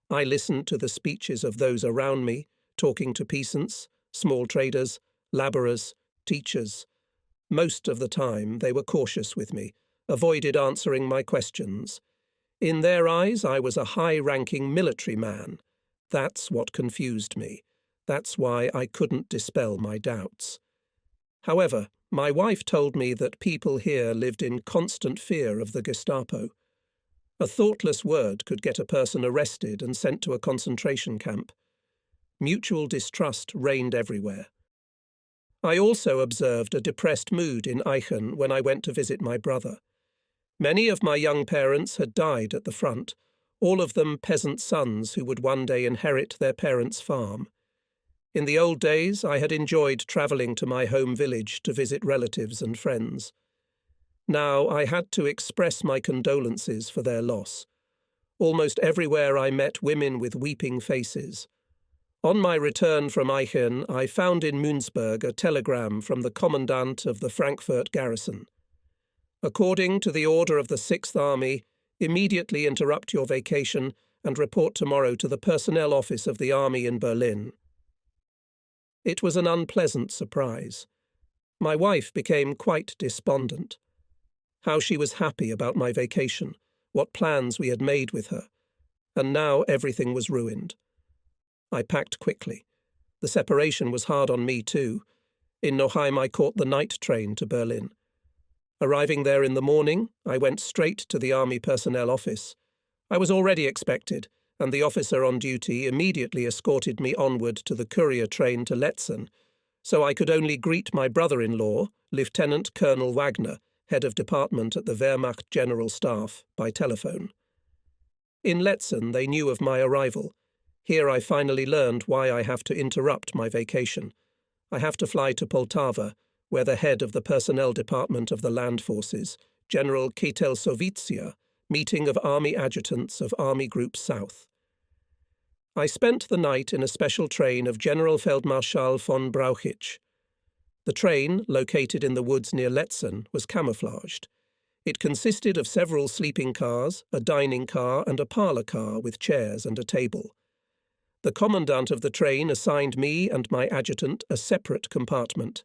I listened to the speeches of those around me, talking to peasants, small traders, labourers, teachers. Most of the time they were cautious with me, avoided answering my questions. In their eyes I was a high-ranking military man. That's what confused me. That's why I couldn't dispel my doubts. However, my wife told me that people here lived in constant fear of the Gestapo. A thoughtless word could get a person arrested and sent to a concentration camp. Mutual distrust reigned everywhere. I also observed a depressed mood in Aachen when I went to visit my brother. Many of my young parents had died at the front, all of them peasant sons who would one day inherit their parents' farm. In the old days, I had enjoyed travelling to my home village to visit relatives and friends. Now I had to express my condolences for their loss. Almost everywhere I met women with weeping faces. On my return from Aachen, I found in Münzberg a telegram from the commandant of the Frankfurt garrison. According to the order of the 6th Army, immediately interrupt your vacation and report tomorrow to the personnel office of the army in Berlin. It was an unpleasant surprise. My wife became quite despondent. How she was happy about my vacation, what plans we had made with her. And now everything was ruined. I packed quickly. The separation was hard on me too. In Nauheim I caught the night train to Berlin. Arriving there in the morning, I went straight to the army personnel office. I was already expected, and the officer on duty immediately escorted me onward to the courier train to Letzen, so I could only greet my brother-in-law, Lieutenant Colonel Wagner, head of department at the Wehrmacht General Staff, by telephone. In Letzen they knew of my arrival. Here I finally learned why I have to interrupt my vacation. I have to fly to Poltava, where the head of the personnel department of the land forces, General Ketelsovitsia, meeting of Army adjutants of Army Group South. I spent the night in a special train of General Feldmarschall von Brauchitsch. The train, located in the woods near Letzen, was camouflaged. It consisted of several sleeping cars, a dining car and a parlour car with chairs and a table. The commandant of the train assigned me and my adjutant a separate compartment.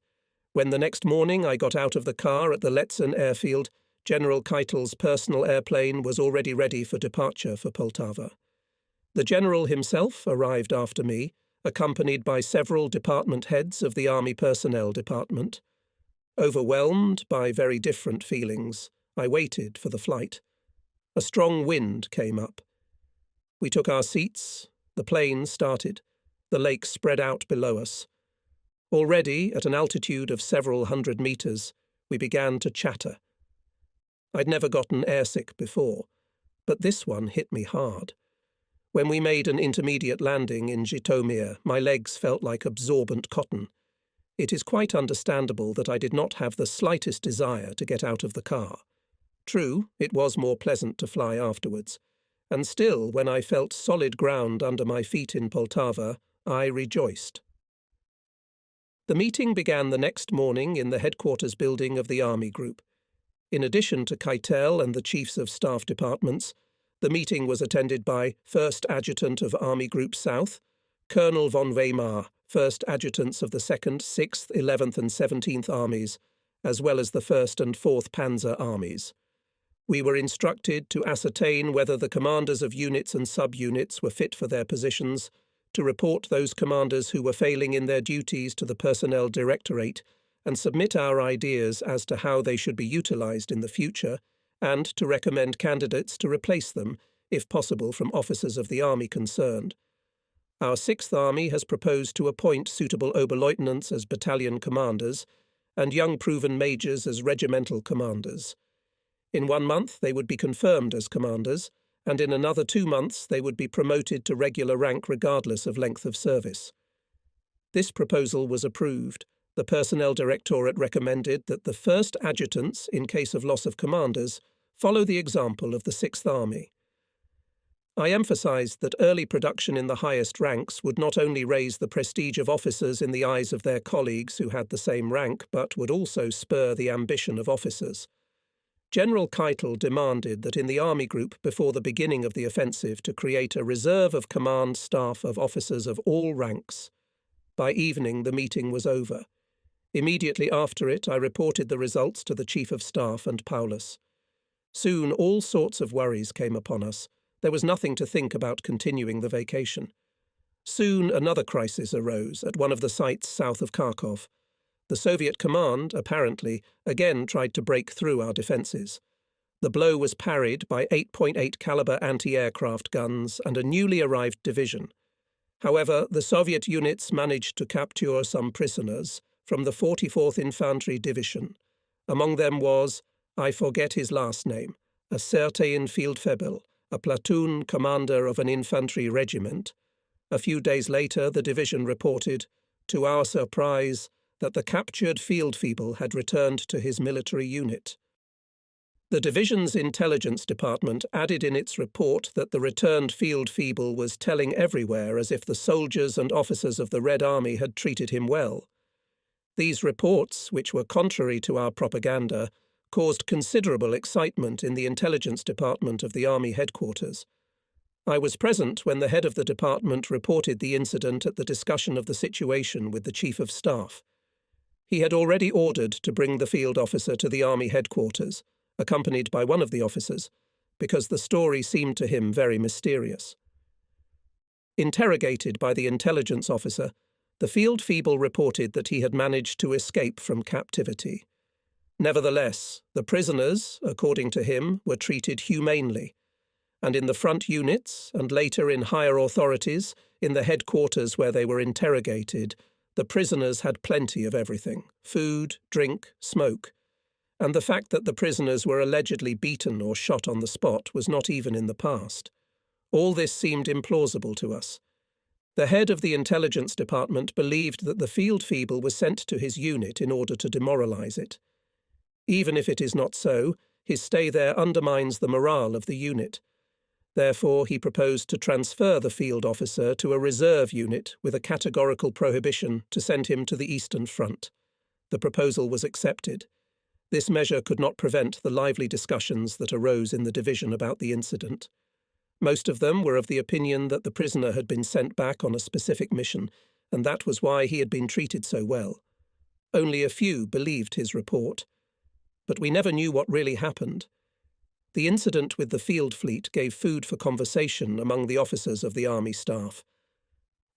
When the next morning I got out of the car at the Letzen airfield, General Keitel's personal airplane was already ready for departure for Poltava. The general himself arrived after me, accompanied by several department heads of the Army Personnel Department. Overwhelmed by very different feelings, I waited for the flight. A strong wind came up. We took our seats, the plane started, the lake spread out below us. Already, at an altitude of several hundred meters, we began to chatter. I'd never gotten airsick before, but this one hit me hard. When we made an intermediate landing in Zhytomyr, my legs felt like absorbent cotton. It is quite understandable that I did not have the slightest desire to get out of the car. True, it was more pleasant to fly afterwards, and still, when I felt solid ground under my feet in Poltava, I rejoiced. The meeting began the next morning in the headquarters building of the Army Group. In addition to Keitel and the chiefs of staff departments, the meeting was attended by First Adjutant of Army Group South, Colonel von Weimar, First Adjutants of the 2nd, 6th, 11th and 17th Armies, as well as the 1st and 4th Panzer Armies. We were instructed to ascertain whether the commanders of units and sub-units were fit for their positions, to report those commanders who were failing in their duties to the Personnel Directorate, and submit our ideas as to how they should be utilized in the future, and to recommend candidates to replace them, if possible from officers of the Army concerned. Our 6th Army has proposed to appoint suitable Oberleutnants as battalion commanders, and young proven majors as regimental commanders. In 1 month they would be confirmed as commanders, and in another 2 months they would be promoted to regular rank regardless of length of service. This proposal was approved. The Personnel Directorate recommended that the first adjutants, in case of loss of commanders, follow the example of the 6th Army. I emphasized that early production in the highest ranks would not only raise the prestige of officers in the eyes of their colleagues who had the same rank, but would also spur the ambition of officers. General Keitel demanded that in the Army Group before the beginning of the offensive to create a reserve of command staff of officers of all ranks. By evening the meeting was over. Immediately after it, I reported the results to the Chief of Staff and Paulus. Soon all sorts of worries came upon us. There was nothing to think about continuing the vacation. Soon another crisis arose at one of the sites south of Kharkov. The Soviet command, apparently, again tried to break through our defences. The blow was parried by 8.8 caliber anti-aircraft guns and a newly arrived division. However, the Soviet units managed to capture some prisoners from the 44th Infantry Division. Among them was, I forget his last name, a certain Feldfebel, a platoon commander of an infantry regiment. A few days later the division reported, to our surprise, that the captured Feldfebel had returned to his military unit. The division's intelligence department added in its report that the returned Feldfebel was telling everywhere as if the soldiers and officers of the Red Army had treated him well. These reports, which were contrary to our propaganda, caused considerable excitement in the intelligence department of the Army headquarters. I was present when the head of the department reported the incident at the discussion of the situation with the Chief of Staff. He had already ordered to bring the field officer to the Army headquarters, accompanied by one of the officers, because the story seemed to him very mysterious. Interrogated by the intelligence officer, the Feldfebel reported that he had managed to escape from captivity. Nevertheless, the prisoners, according to him, were treated humanely. and in the front units, and later in higher authorities, in the headquarters where they were interrogated, the prisoners had plenty of everything: food, drink, smoke. And the fact that the prisoners were allegedly beaten or shot on the spot was not even in the past. All this seemed implausible to us. The head of the intelligence department believed that the field feeble was sent to his unit in order to demoralize it. Even if it is not so, his stay there undermines the morale of the unit. Therefore, he proposed to transfer the field officer to a reserve unit with a categorical prohibition to send him to the Eastern Front. The proposal was accepted. This measure could not prevent the lively discussions that arose in the division about the incident. Most of them were of the opinion that the prisoner had been sent back on a specific mission, and that was why he had been treated so well. Only a few believed his report. But we never knew what really happened. The incident with the field fleet gave food for conversation among the officers of the army staff.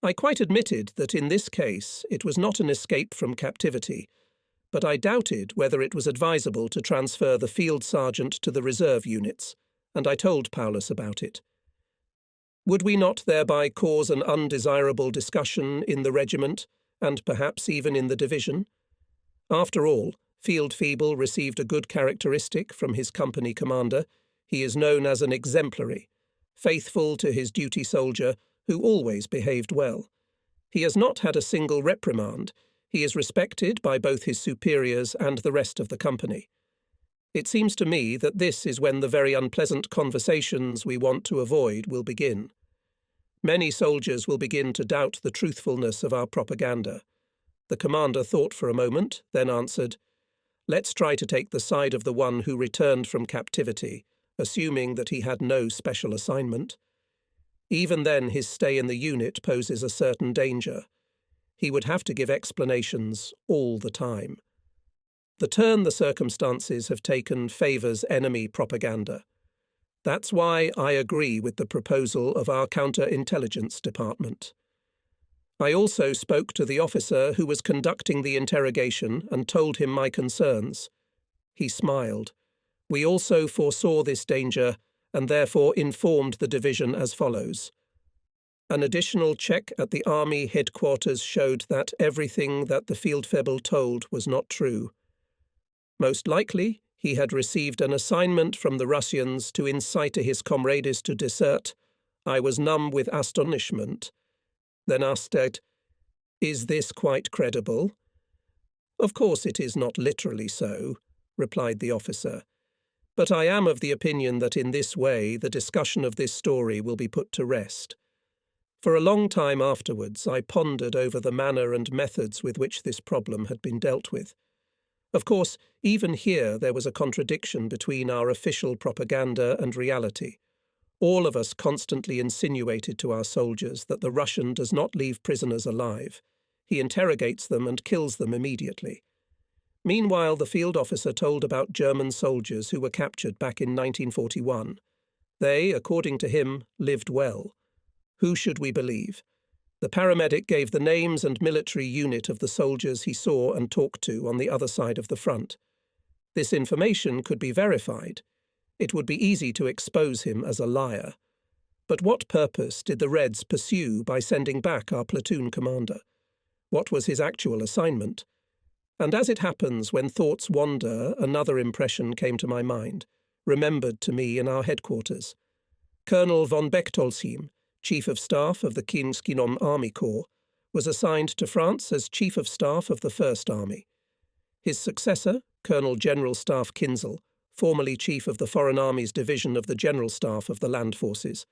I quite admitted that in this case it was not an escape from captivity, but I doubted whether it was advisable to transfer the field sergeant to the reserve units, and I told Paulus about it. Would we not thereby cause an undesirable discussion in the regiment, and perhaps even in the division? After all, Field Feeble received a good characteristic from his company commander. He is known as an exemplary, faithful to his duty soldier who always behaved well. He has not had a single reprimand. He is respected by both his superiors and the rest of the company. It seems to me that this is when the very unpleasant conversations we want to avoid will begin. Many soldiers will begin to doubt the truthfulness of our propaganda. The commander thought for a moment, then answered, "Let's try to take the side of the one who returned from captivity, assuming that he had no special assignment. Even then his stay in the unit poses a certain danger. He would have to give explanations all the time. The turn the circumstances have taken favours enemy propaganda. That's why I agree with the proposal of our counterintelligence department." I also spoke to the officer who was conducting the interrogation and told him my concerns. He smiled. We also foresaw this danger and therefore informed the division as follows. An additional check at the army headquarters showed that everything that the Fieldfebel told was not true. Most likely, he had received an assignment from the Russians to incite his comrades to desert. I was numb with astonishment. Then asked, "Is this quite credible?" "Of course it is not literally so," replied the officer, "but I am of the opinion that in this way the discussion of this story will be put to rest." For a long time afterwards I pondered over the manner and methods with which this problem had been dealt with. Of course, even here there was a contradiction between our official propaganda and reality. All of us constantly insinuated to our soldiers that the Russian does not leave prisoners alive. He interrogates them and kills them immediately. Meanwhile, the field officer told about German soldiers who were captured back in 1941. They, according to him, lived well. Who should we believe? The paramedic gave the names and military unit of the soldiers he saw and talked to on the other side of the front. This information could be verified. It would be easy to expose him as a liar. But what purpose did the Reds pursue by sending back our platoon commander? What was his actual assignment? And as it happens, when thoughts wander, another impression came to my mind, remembered to me in our headquarters. Colonel von Bechtolsheim, Chief of Staff of the King's Army Corps, was assigned to France as Chief of Staff of the First Army. His successor, Colonel General Staff Kinzel, formerly Chief of the Foreign Armies Division of the General Staff of the Land Forces,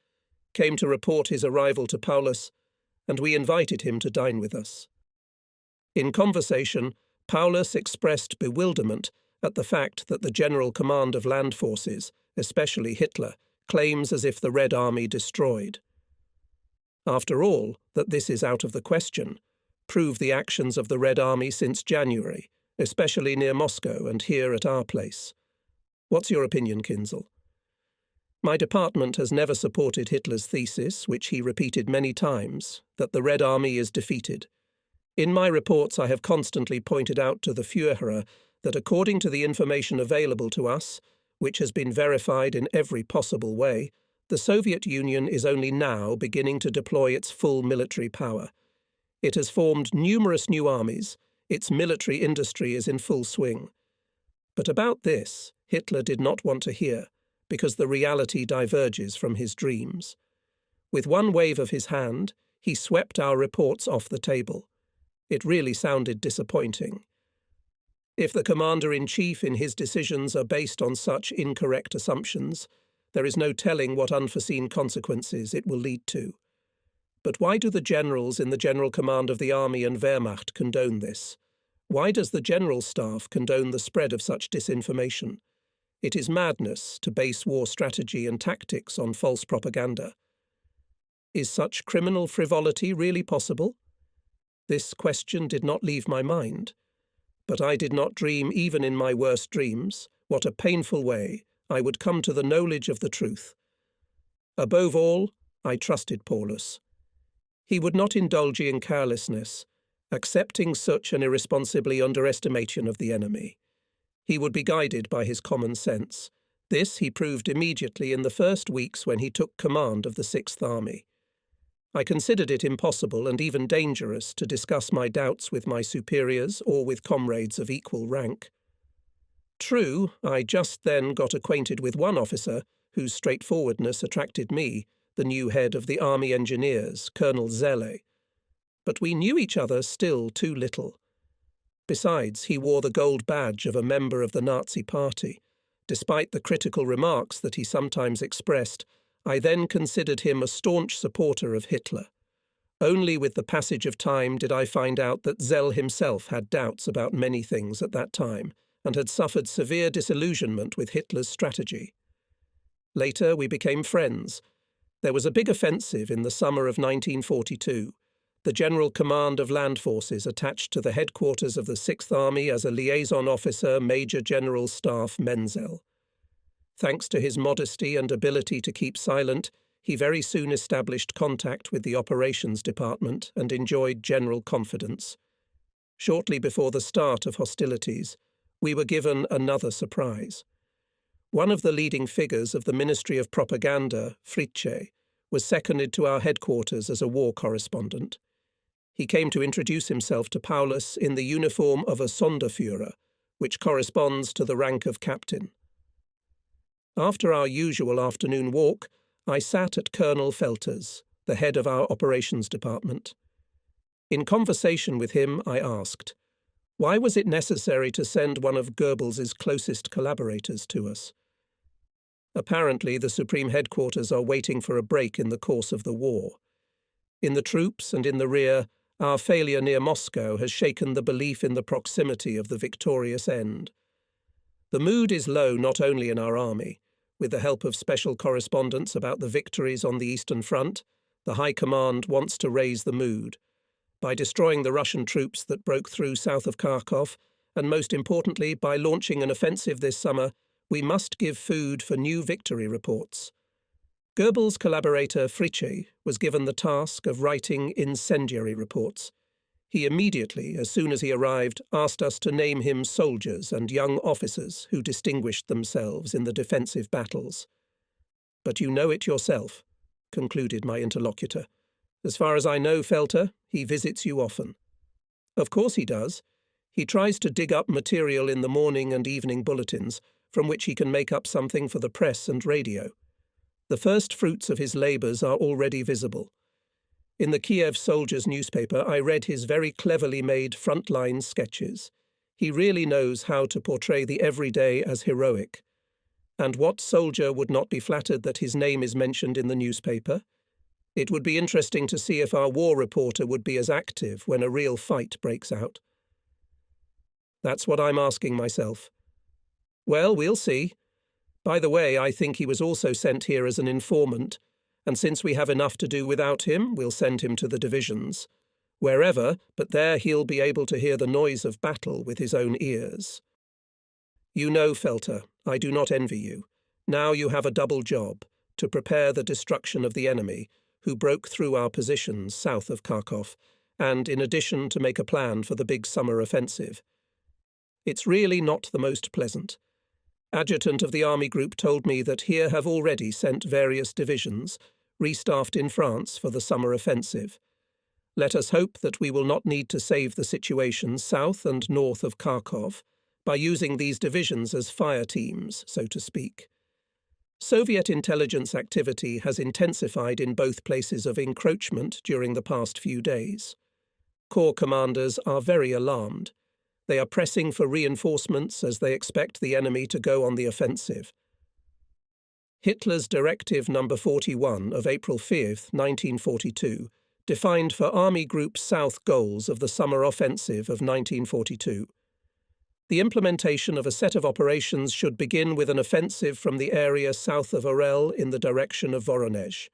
came to report his arrival to Paulus, and we invited him to dine with us. In conversation, Paulus expressed bewilderment at the fact that the General Command of Land Forces, especially Hitler, claims as if the Red Army destroyed. After all, that this is out of the question. Prove the actions of the Red Army since January, especially near Moscow and here at our place. What's your opinion, Kinzel? My department has never supported Hitler's thesis, which he repeated many times, that the Red Army is defeated. In my reports I have constantly pointed out to the Führer that according to the information available to us, which has been verified in every possible way, The Soviet Union is only now beginning to deploy its full military power. It has formed numerous new armies. Its military industry is in full swing. But about this, Hitler did not want to hear, because the reality diverges from his dreams. With one wave of his hand, he swept our reports off the table. It really sounded disappointing. If the commander-in-chief in his decisions are based on such incorrect assumptions, there is no telling what unforeseen consequences it will lead to. But why do the generals in the General Command of the Army and Wehrmacht condone this? Why does the General Staff condone the spread of such disinformation? It is madness to base war strategy and tactics on false propaganda. Is such criminal frivolity really possible? This question did not leave my mind. But I did not dream, even in my worst dreams, what a painful way I would come to the knowledge of the truth. Above all, I trusted Paulus. He would not indulge in carelessness, accepting such an irresponsibly underestimation of the enemy. He would be guided by his common sense. This he proved immediately in the first weeks when he took command of the Sixth Army. I considered it impossible and even dangerous to discuss my doubts with my superiors or with comrades of equal rank. True, I just then got acquainted with one officer whose straightforwardness attracted me, the new head of the Army Engineers, Colonel Zelle. But we knew each other still too little. Besides, he wore the gold badge of a member of the Nazi Party. Despite the critical remarks that he sometimes expressed, I then considered him a staunch supporter of Hitler. Only with the passage of time did I find out that Zell himself had doubts about many things at that time, and had suffered severe disillusionment with Hitler's strategy. Later we became friends. There was a big offensive in the summer of 1942. The General Command of Land Forces attached to the headquarters of the Sixth Army as a liaison officer Major General Staff Menzel. Thanks to his modesty and ability to keep silent, he very soon established contact with the operations department and enjoyed general confidence. Shortly before the start of hostilities, we were given another surprise. One of the leading figures of the Ministry of Propaganda, Fritzsche, was seconded to our headquarters as a war correspondent. He came to introduce himself to Paulus in the uniform of a Sonderführer, which corresponds to the rank of captain. After our usual afternoon walk, I sat at Colonel Felter's, the head of our operations department. In conversation with him, I asked, why was it necessary to send one of Goebbels's closest collaborators to us? Apparently, the Supreme Headquarters are waiting for a break in the course of the war. In the troops and in the rear, our failure near Moscow has shaken the belief in the proximity of the victorious end. The mood is low not only in our army. With the help of special correspondence about the victories on the Eastern Front, the High Command wants to raise the mood. By destroying the Russian troops that broke through south of Kharkov, and most importantly by launching an offensive this summer, we must give food for new victory reports. Goebbels' collaborator Fritzsche was given the task of writing incendiary reports. He immediately, as soon as he arrived, asked us to name him soldiers and young officers who distinguished themselves in the defensive battles. But you know it yourself, concluded my interlocutor. As far as I know, Felter, he visits you often. Of course he does. He tries to dig up material in the morning and evening bulletins, from which he can make up something for the press and radio. The first fruits of his labours are already visible. In the Kiev Soldiers newspaper, I read his very cleverly made frontline sketches. He really knows how to portray the everyday as heroic. And what soldier would not be flattered that his name is mentioned in the newspaper? It would be interesting to see if our war reporter would be as active when a real fight breaks out. That's what I'm asking myself. Well, we'll see. By the way, I think he was also sent here as an informant, and since we have enough to do without him, we'll send him to the divisions. Wherever, but there he'll be able to hear the noise of battle with his own ears. You know, Felter, I do not envy you. Now you have a double job, to prepare the destruction of the enemy, who broke through our positions south of Kharkov, and in addition to make a plan for the big summer offensive. It's really not the most pleasant. Adjutant of the army group told me that here have already sent various divisions, restaffed in France for the summer offensive. Let us hope that we will not need to save the situation south and north of Kharkov by using these divisions as fire teams, so to speak. Soviet intelligence activity has intensified in both places of encroachment during the past few days. Corps commanders are very alarmed. They are pressing for reinforcements as they expect the enemy to go on the offensive. Hitler's Directive No. 41 of April 5, 1942, defined for Army Group South goals of the summer offensive of 1942. The implementation of a set of operations should begin with an offensive from the area south of Orel in the direction of Voronezh.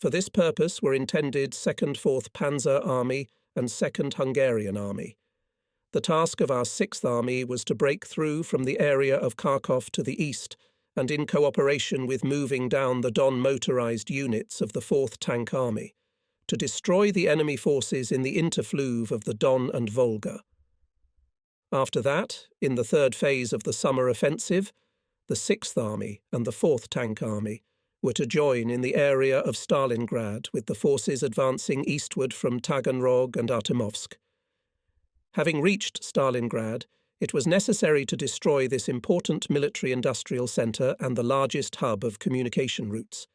For this purpose were intended 2nd 4th Panzer Army and 2nd Hungarian Army. The task of our 6th Army was to break through from the area of Kharkov to the east, and in cooperation with moving down the Don motorized units of the 4th Tank Army, to destroy the enemy forces in the interfluve of the Don and Volga. After that, in the third phase of the summer offensive, the 6th Army and the 4th Tank Army were to join in the area of Stalingrad with the forces advancing eastward from Taganrog and Artemovsk. Having reached Stalingrad, it was necessary to destroy this important military-industrial centre and the largest hub of communication routes.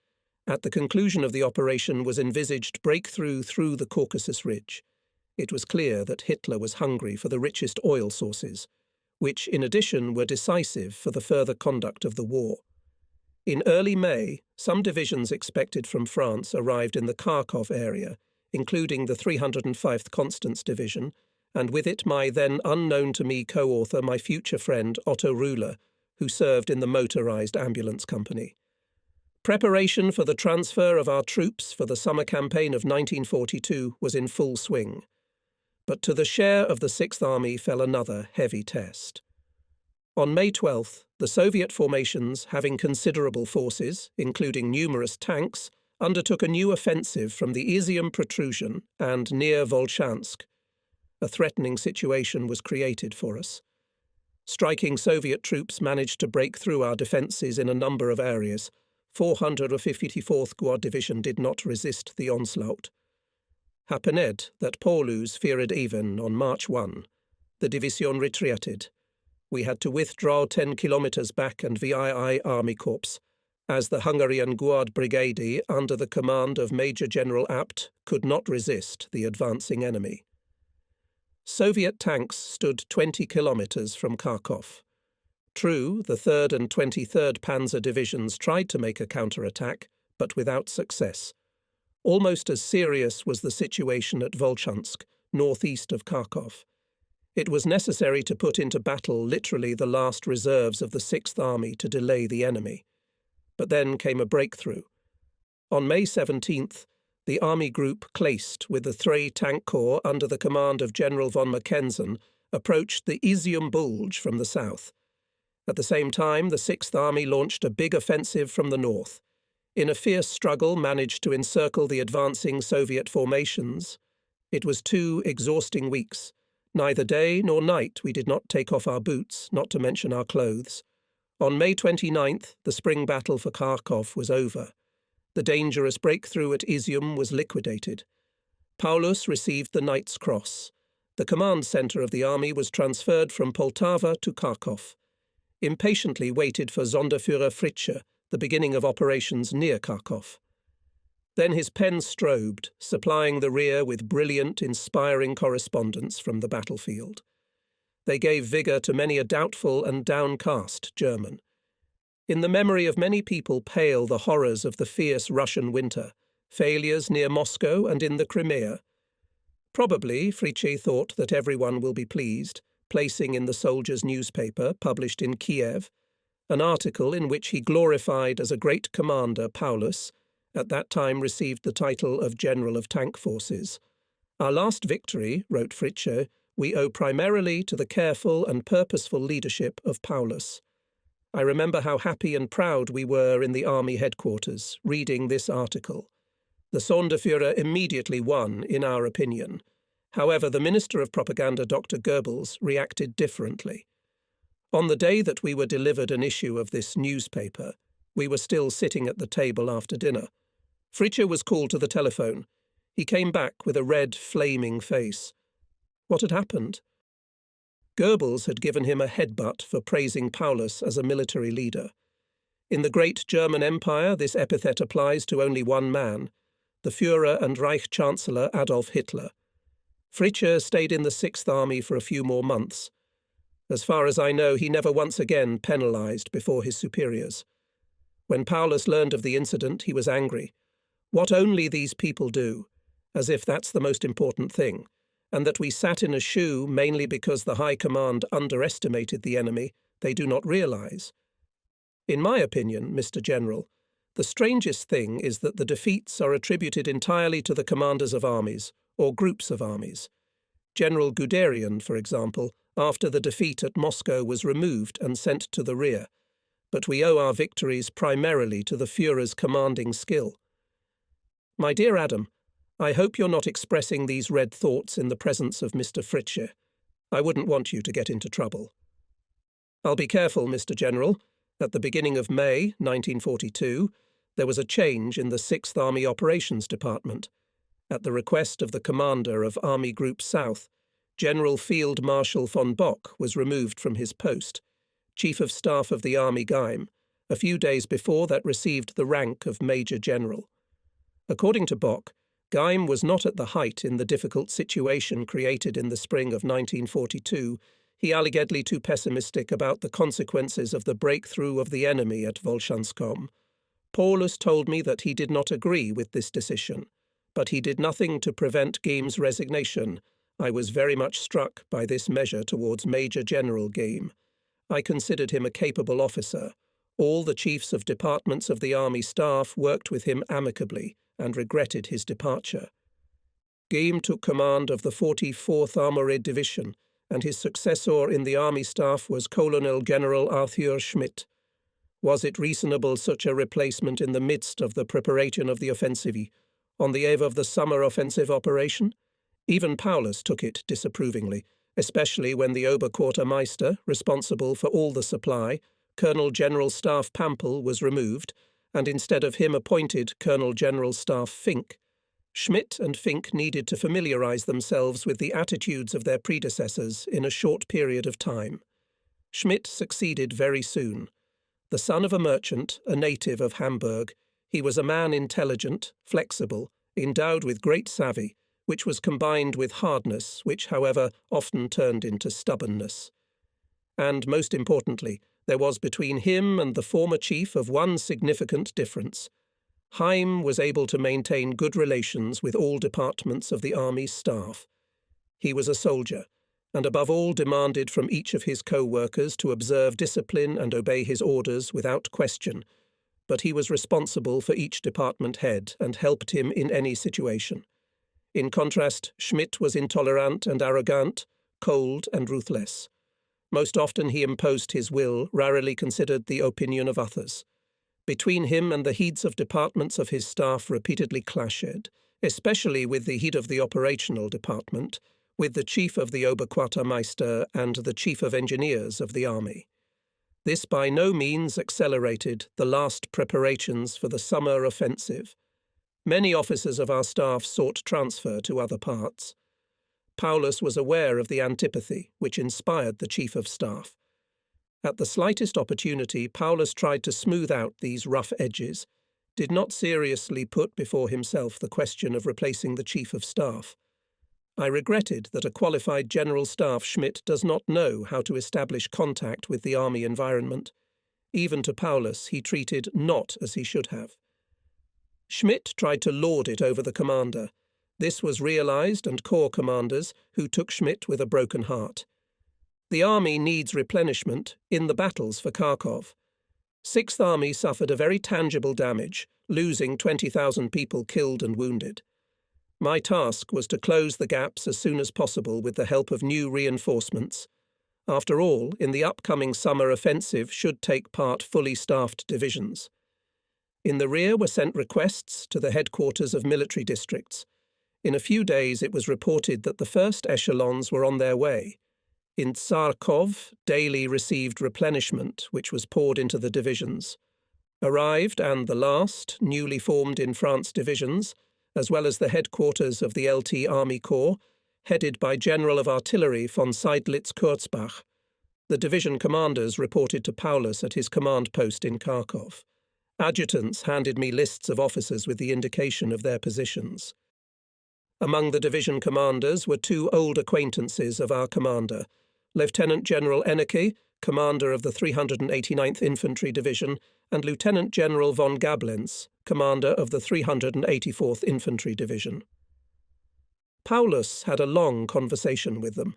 At the conclusion of the operation was envisaged breakthrough through the Caucasus Ridge. It was clear that Hitler was hungry for the richest oil sources, which in addition were decisive for the further conduct of the war. In early May, some divisions expected from France arrived in the Kharkov area, including the 305th Constance Division, and with it my then unknown to me co-author, my future friend Otto Ruhler, who served in the motorized ambulance company. Preparation for the transfer of our troops for the summer campaign of 1942 was in full swing. But to the share of the 6th Army fell another heavy test. On May 12th, the Soviet formations, having considerable forces, including numerous tanks, undertook a new offensive from the Izium protrusion and near Volchansk. A threatening situation was created for us. Striking Soviet troops managed to break through our defences in a number of areas. 454th Guard Division did not resist the onslaught. Happened that Paulus feared even on March 1. The division retreated. We had to withdraw 10 kilometres back and VII Army Corps, as the Hungarian Guard Brigade under the command of Major General Apt could not resist the advancing enemy. Soviet tanks stood 20 kilometres from Kharkov. True, the 3rd and 23rd Panzer Divisions tried to make a counterattack, but without success. Almost as serious was the situation at Volchansk, northeast of Kharkov. It was necessary to put into battle literally the last reserves of the 6th Army to delay the enemy. But then came a breakthrough. On May 17th, the Army Group Kleist with the 3 Tank Corps under the command of General von Mackensen approached the Izium Bulge from the south. At the same time, the 6th Army launched a big offensive from the north. In a fierce struggle managed to encircle the advancing Soviet formations. It was 2 exhausting weeks. Neither day nor night we did not take off our boots, not to mention our clothes. On May 29th, the spring battle for Kharkov was over. The dangerous breakthrough at Izium was liquidated. Paulus received the Knight's Cross. The command centre of the army was transferred from Poltava to Kharkov. Impatiently waited for Sonderführer Fritzsche, the beginning of operations near Kharkov. Then his pen strobed, supplying the rear with brilliant, inspiring correspondence from the battlefield. They gave vigour to many a doubtful and downcast German. In the memory of many people pale the horrors of the fierce Russian winter, failures near Moscow and in the Crimea. Probably, Fritzsche thought that everyone will be pleased, placing in the Soldier's newspaper, published in Kiev, an article in which he glorified as a great commander Paulus, at that time received the title of General of Tank Forces. Our last victory, wrote Fritzsche, we owe primarily to the careful and purposeful leadership of Paulus. I remember how happy and proud we were in the army headquarters, reading this article. The Sonderführer immediately won, in our opinion. However, the Minister of Propaganda, Dr. Goebbels, reacted differently. On the day that we were delivered an issue of this newspaper, we were still sitting at the table after dinner. Fritzsche was called to the telephone. He came back with a red, flaming face. What had happened? Goebbels had given him a headbutt for praising Paulus as a military leader. In the great German Empire, this epithet applies to only one man, the Führer and Reich Chancellor Adolf Hitler. Fritzsche stayed in the Sixth Army for a few more months. As far as I know, he never once again penalized before his superiors. When Paulus learned of the incident, he was angry. What only these people do, as if that's the most important thing, and that we sat in a shoe mainly because the High Command underestimated the enemy, they do not realize. In my opinion, Mr. General, the strangest thing is that the defeats are attributed entirely to the commanders of armies, or groups of armies. General Guderian, for example, after the defeat at Moscow was removed and sent to the rear, but we owe our victories primarily to the Führer's commanding skill. My dear Adam, I hope you're not expressing these red thoughts in the presence of Mr. Fritzsche. I wouldn't want you to get into trouble. I'll be careful, Mr. General. At the beginning of May 1942, there was a change in the 6th Army Operations Department. At the request of the commander of Army Group South, General Field Marshal von Bock was removed from his post, Chief of Staff of the Army Geheim, a few days before that received the rank of Major General. According to Bock, Geheim was not at the height in the difficult situation created in the spring of 1942, he allegedly too pessimistic about the consequences of the breakthrough of the enemy at Wolschanskom. Paulus told me that he did not agree with this decision, but he did nothing to prevent Geheim's resignation. I was very much struck by this measure towards Major General Geheim. I considered him a capable officer. All the chiefs of departments of the army staff worked with him amicably and regretted his departure. Geheim took command of the 44th Armored Division, and his successor in the army staff was Colonel General Arthur Schmidt. Was it reasonable such a replacement in the midst of the preparation of the offensive, on the eve of the summer offensive operation? Even Paulus took it disapprovingly, especially when the Oberquartermeister, responsible for all the supply, Colonel General Staff Pampel, was removed, and instead of him appointed Colonel General Staff Fink. Schmidt and Fink needed to familiarize themselves with the attitudes of their predecessors in a short period of time. Schmidt succeeded very soon. The son of a merchant, a native of Hamburg, he was a man intelligent, flexible, endowed with great savvy, which was combined with hardness, which, however, often turned into stubbornness. And, most importantly, there was between him and the former chief of one significant difference. Geheim was able to maintain good relations with all departments of the army staff. He was a soldier, and above all demanded from each of his co-workers to observe discipline and obey his orders without question, but he was responsible for each department head and helped him in any situation. In contrast, Schmidt was intolerant and arrogant, cold and ruthless. Most often he imposed his will, rarely considered the opinion of others. Between him and the heads of departments of his staff repeatedly clashed, especially with the head of the operational department, with the chief of the Oberquartermeister and the chief of engineers of the army. This by no means accelerated the last preparations for the summer offensive. Many officers of our staff sought transfer to other parts. Paulus was aware of the antipathy which inspired the chief of staff. At the slightest opportunity, Paulus tried to smooth out these rough edges, did not seriously put before himself the question of replacing the chief of staff. I regretted that a qualified General Staff Schmidt does not know how to establish contact with the army environment. Even to Paulus he treated not as he should have. Schmidt tried to lord it over the commander. This was realized, and corps commanders, who took Schmidt with a broken heart. The army needs replenishment in the battles for Kharkov. 6th Army suffered a very tangible damage, losing 20,000 people killed and wounded. My task was to close the gaps as soon as possible with the help of new reinforcements. After all, in the upcoming summer offensive should take part fully staffed divisions. In the rear were sent requests to the headquarters of military districts. In a few days it was reported that the first echelons were on their way. In Tsarkov, daily received replenishment, which was poured into the divisions. Arrived, and the last, newly formed in France divisions, as well as the headquarters of the LT Army Corps, headed by General of Artillery von Seydlitz-Kurzbach. The division commanders reported to Paulus at his command post in Kharkov. Adjutants handed me lists of officers with the indication of their positions. Among the division commanders were two old acquaintances of our commander, Lieutenant General Enneke, commander of the 389th Infantry Division, and Lieutenant General von Gablenz, commander of the 384th Infantry Division. Paulus had a long conversation with them.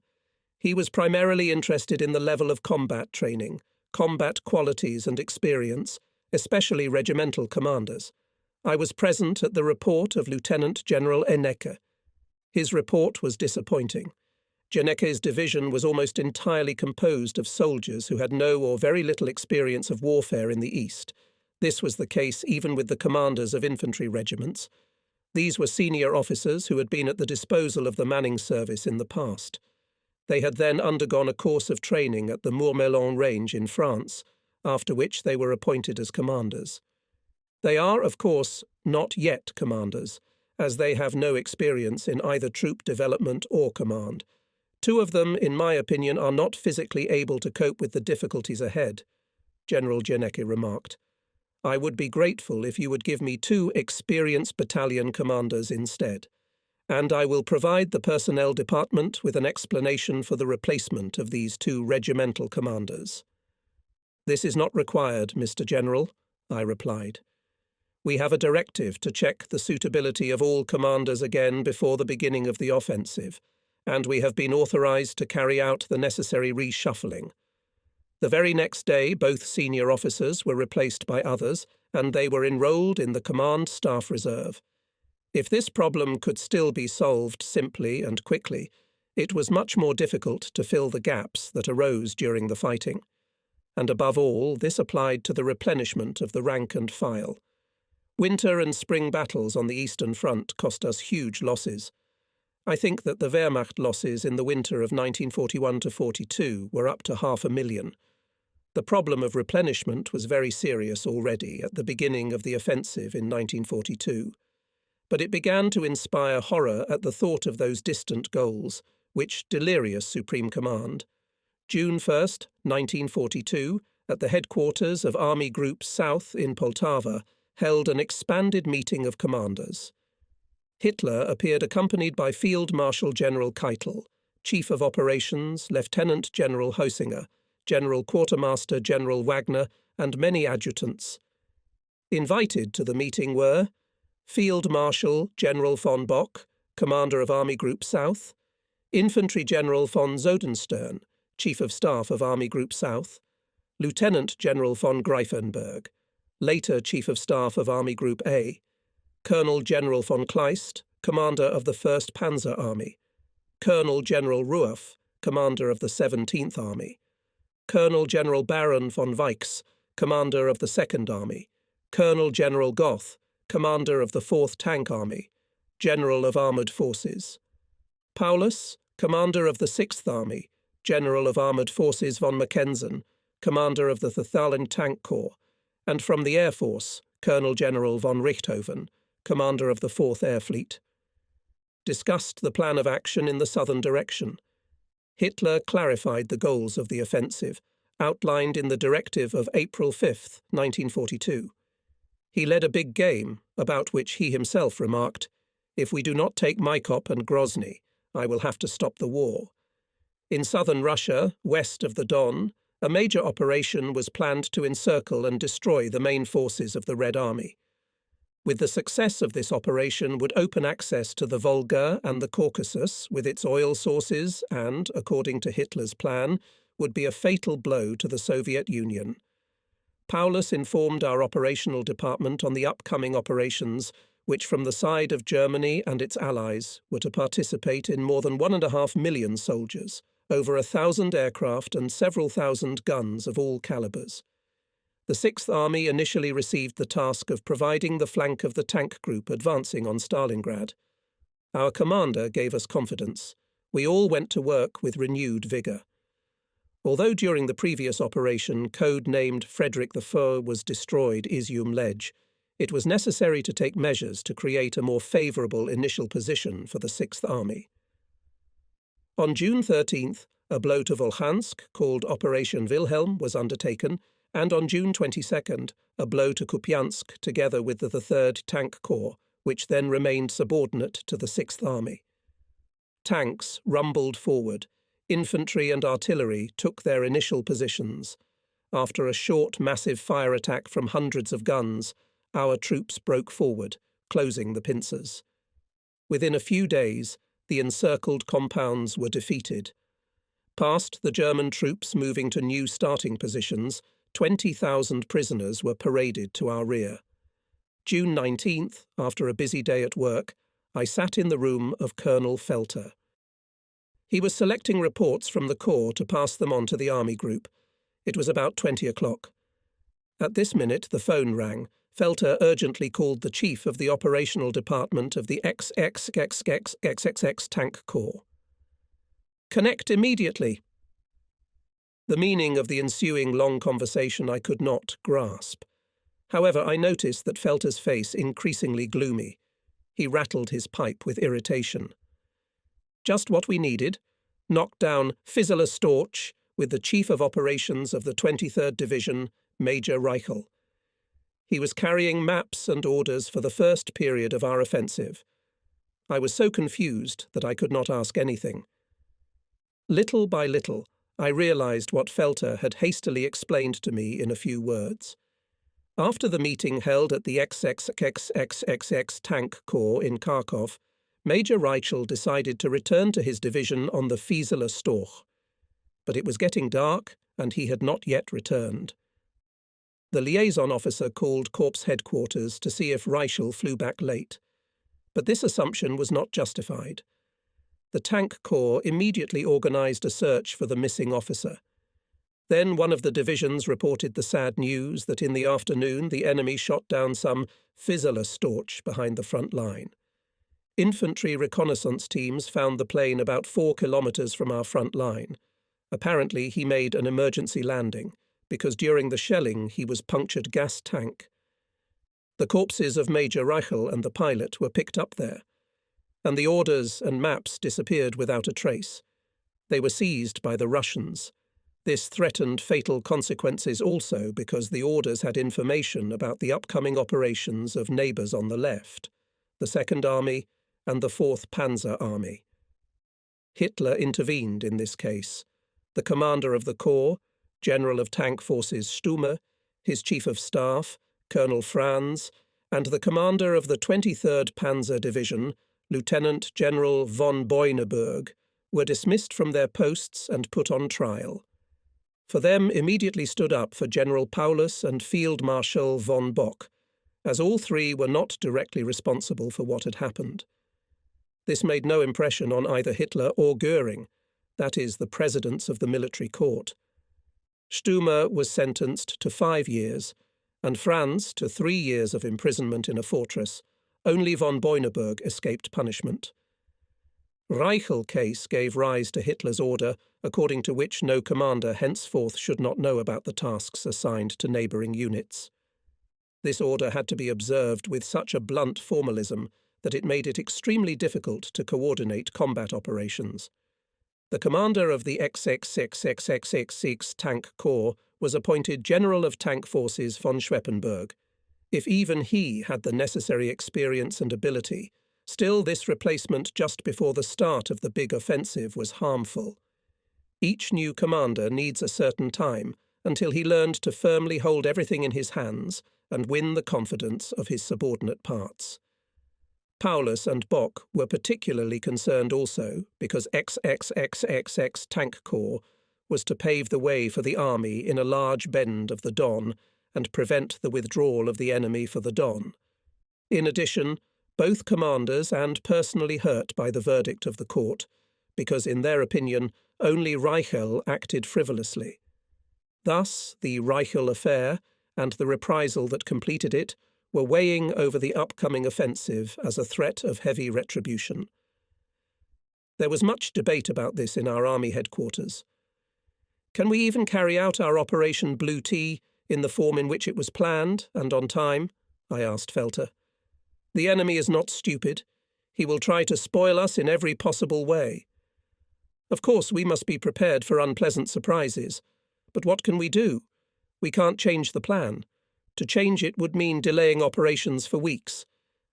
He was primarily interested in the level of combat training, combat qualities and experience, especially regimental commanders. I was present at the report of Lieutenant General Enneke. His report was disappointing. Jenneke's division was almost entirely composed of soldiers who had no or very little experience of warfare in the East. This was the case even with the commanders of infantry regiments. These were senior officers who had been at the disposal of the Manning service in the past. They had then undergone a course of training at the Mourmelon range in France, after which they were appointed as commanders. They are, of course, not yet commanders, as they have no experience in either troop development or command. Two of them, in my opinion, are not physically able to cope with the difficulties ahead, General Jenneke remarked. I would be grateful if you would give me two experienced battalion commanders instead, and I will provide the personnel department with an explanation for the replacement of these two regimental commanders. This is not required, Mr. General, I replied. We have a directive to check the suitability of all commanders again before the beginning of the offensive, and we have been authorized to carry out the necessary reshuffling. The very next day, both senior officers were replaced by others, and they were enrolled in the Command Staff Reserve. If this problem could still be solved simply and quickly, it was much more difficult to fill the gaps that arose during the fighting. And above all, this applied to the replenishment of the rank and file. Winter and spring battles on the Eastern Front cost us huge losses. I think that the Wehrmacht losses in the winter of 1941–42 were up to 500,000. The problem of replenishment was very serious already at the beginning of the offensive in 1942. But it began to inspire horror at the thought of those distant goals, which delirious Supreme Command. June 1st, 1942, at the headquarters of Army Group South in Poltava, held an expanded meeting of commanders. Hitler appeared accompanied by Field Marshal General Keitel, Chief of Operations Lieutenant General Heusinger, General Quartermaster General Wagner, and many adjutants. Invited to the meeting were Field Marshal General von Bock, Commander of Army Group South, Infantry General von Zodenstern, Chief of Staff of Army Group South, Lieutenant General von Greifenberg, later Chief of Staff of Army Group A, Colonel General von Kleist, Commander of the 1st Panzer Army, Colonel General Ruoff, Commander of the 17th Army, Colonel General Baron von Weichs, Commander of the 2nd Army, Colonel General Goth, Commander of the 4th Tank Army, General of Armoured Forces, Paulus, Commander of the 6th Army, General of Armoured Forces von Mackensen, Commander of the Thethalen Tank Corps, and from the Air Force, Colonel General von Richthofen, Commander of the 4th Air Fleet. Discussed the plan of action in the southern direction. Hitler clarified the goals of the offensive, outlined in the directive of April 5, 1942. He led a big game, about which he himself remarked, "If we do not take Maikop and Grozny, I will have to stop the war." In southern Russia, west of the Don, a major operation was planned to encircle and destroy the main forces of the Red Army. With the success of this operation would open access to the Volga and the Caucasus with its oil sources and, according to Hitler's plan, would be a fatal blow to the Soviet Union. Paulus informed our operational department on the upcoming operations, which from the side of Germany and its allies were to participate in more than 1.5 million soldiers, over 1,000 aircraft and several thousand guns of all calibers. The 6th Army initially received the task of providing the flank of the tank group advancing on Stalingrad. Our commander gave us confidence. We all went to work with renewed vigour. Although during the previous operation, code-named Frederick the Foe was destroyed Isium Ledge, it was necessary to take measures to create a more favourable initial position for the Sixth Army. On June 13th, a blow to Volchansk, called Operation Wilhelm, was undertaken, and on June 22nd, a blow to Kupiansk, together with the 3rd Tank Corps, which then remained subordinate to the Sixth Army. Tanks rumbled forward. Infantry and artillery took their initial positions. After a short, massive fire attack from hundreds of guns, our troops broke forward, closing the pincers. Within a few days, the encircled compounds were defeated. Past the German troops moving to new starting positions, 20,000 prisoners were paraded to our rear. June 19th, after a busy day at work, I sat in the room of Colonel Felter. He was selecting reports from the Corps to pass them on to the Army Group. It was about 20 o'clock. At this minute the phone rang. Felter urgently called the Chief of the Operational Department of the XXXXXXX Tank Corps. "Connect immediately." The meaning of the ensuing long conversation I could not grasp. However, I noticed that Felter's face increasingly gloomy. He rattled his pipe with irritation. Just what we needed. Knock down Fieseler Storch with the Chief of Operations of the 23rd Division, Major Reichel. He was carrying maps and orders for the first period of our offensive. I was so confused that I could not ask anything. Little by little, I realized what Felter had hastily explained to me in a few words. After the meeting held at the XXXXXX Tank Corps in Kharkov, Major Reichel decided to return to his division on the Fieseler Storch. But it was getting dark, and he had not yet returned. The liaison officer called Corps headquarters to see if Reichel flew back late. But this assumption was not justified. The Tank Corps immediately organised a search for the missing officer. Then one of the divisions reported the sad news that in the afternoon the enemy shot down some Fieseler Storch behind the front line. Infantry reconnaissance teams found the plane about 4 kilometres from our front line. Apparently he made an emergency landing, because during the shelling he was punctured gas tank. The corpses of Major Reichel and the pilot were picked up there, and the orders and maps disappeared without a trace. They were seized by the Russians. This threatened fatal consequences also because the orders had information about the upcoming operations of neighbours on the left, the Second Army and the 4th Panzer Army. Hitler intervened in this case. The commander of the Corps, General of Tank Forces Stumme, his Chief of Staff, Colonel Franz, and the commander of the 23rd Panzer Division, Lieutenant General von Beuneberg, were dismissed from their posts and put on trial. For them immediately stood up for General Paulus and Field Marshal von Bock, as all three were not directly responsible for what had happened. This made no impression on either Hitler or Göring, that is, the presidents of the military court. Stumme was sentenced to 5 years, and Franz to 3 years of imprisonment in a fortress. Only von Beuneberg escaped punishment. Reichel case gave rise to Hitler's order, according to which no commander henceforth should not know about the tasks assigned to neighbouring units. This order had to be observed with such a blunt formalism that it made it extremely difficult to coordinate combat operations. The commander of the XXXXXX Tank Corps was appointed General of Tank Forces von Schweppenberg. If even he had the necessary experience and ability, still this replacement just before the start of the big offensive was harmful. Each new commander needs a certain time until he learned to firmly hold everything in his hands and win the confidence of his subordinate parts. Paulus and Bock were particularly concerned also because XXXXX Tank Corps was to pave the way for the army in a large bend of the Don and prevent the withdrawal of the enemy for the Don. In addition, both commanders and personally hurt by the verdict of the court, because in their opinion only Reichel acted frivolously. Thus, the Reichel affair and the reprisal that completed it were weighing over the upcoming offensive as a threat of heavy retribution. There was much debate about this in our army headquarters. Can we even carry out our Operation Blue Tea in the form in which it was planned and on time? I asked Felter. The enemy is not stupid. He will try to spoil us in every possible way. Of course, we must be prepared for unpleasant surprises. But what can we do? We can't change the plan. To change it would mean delaying operations for weeks.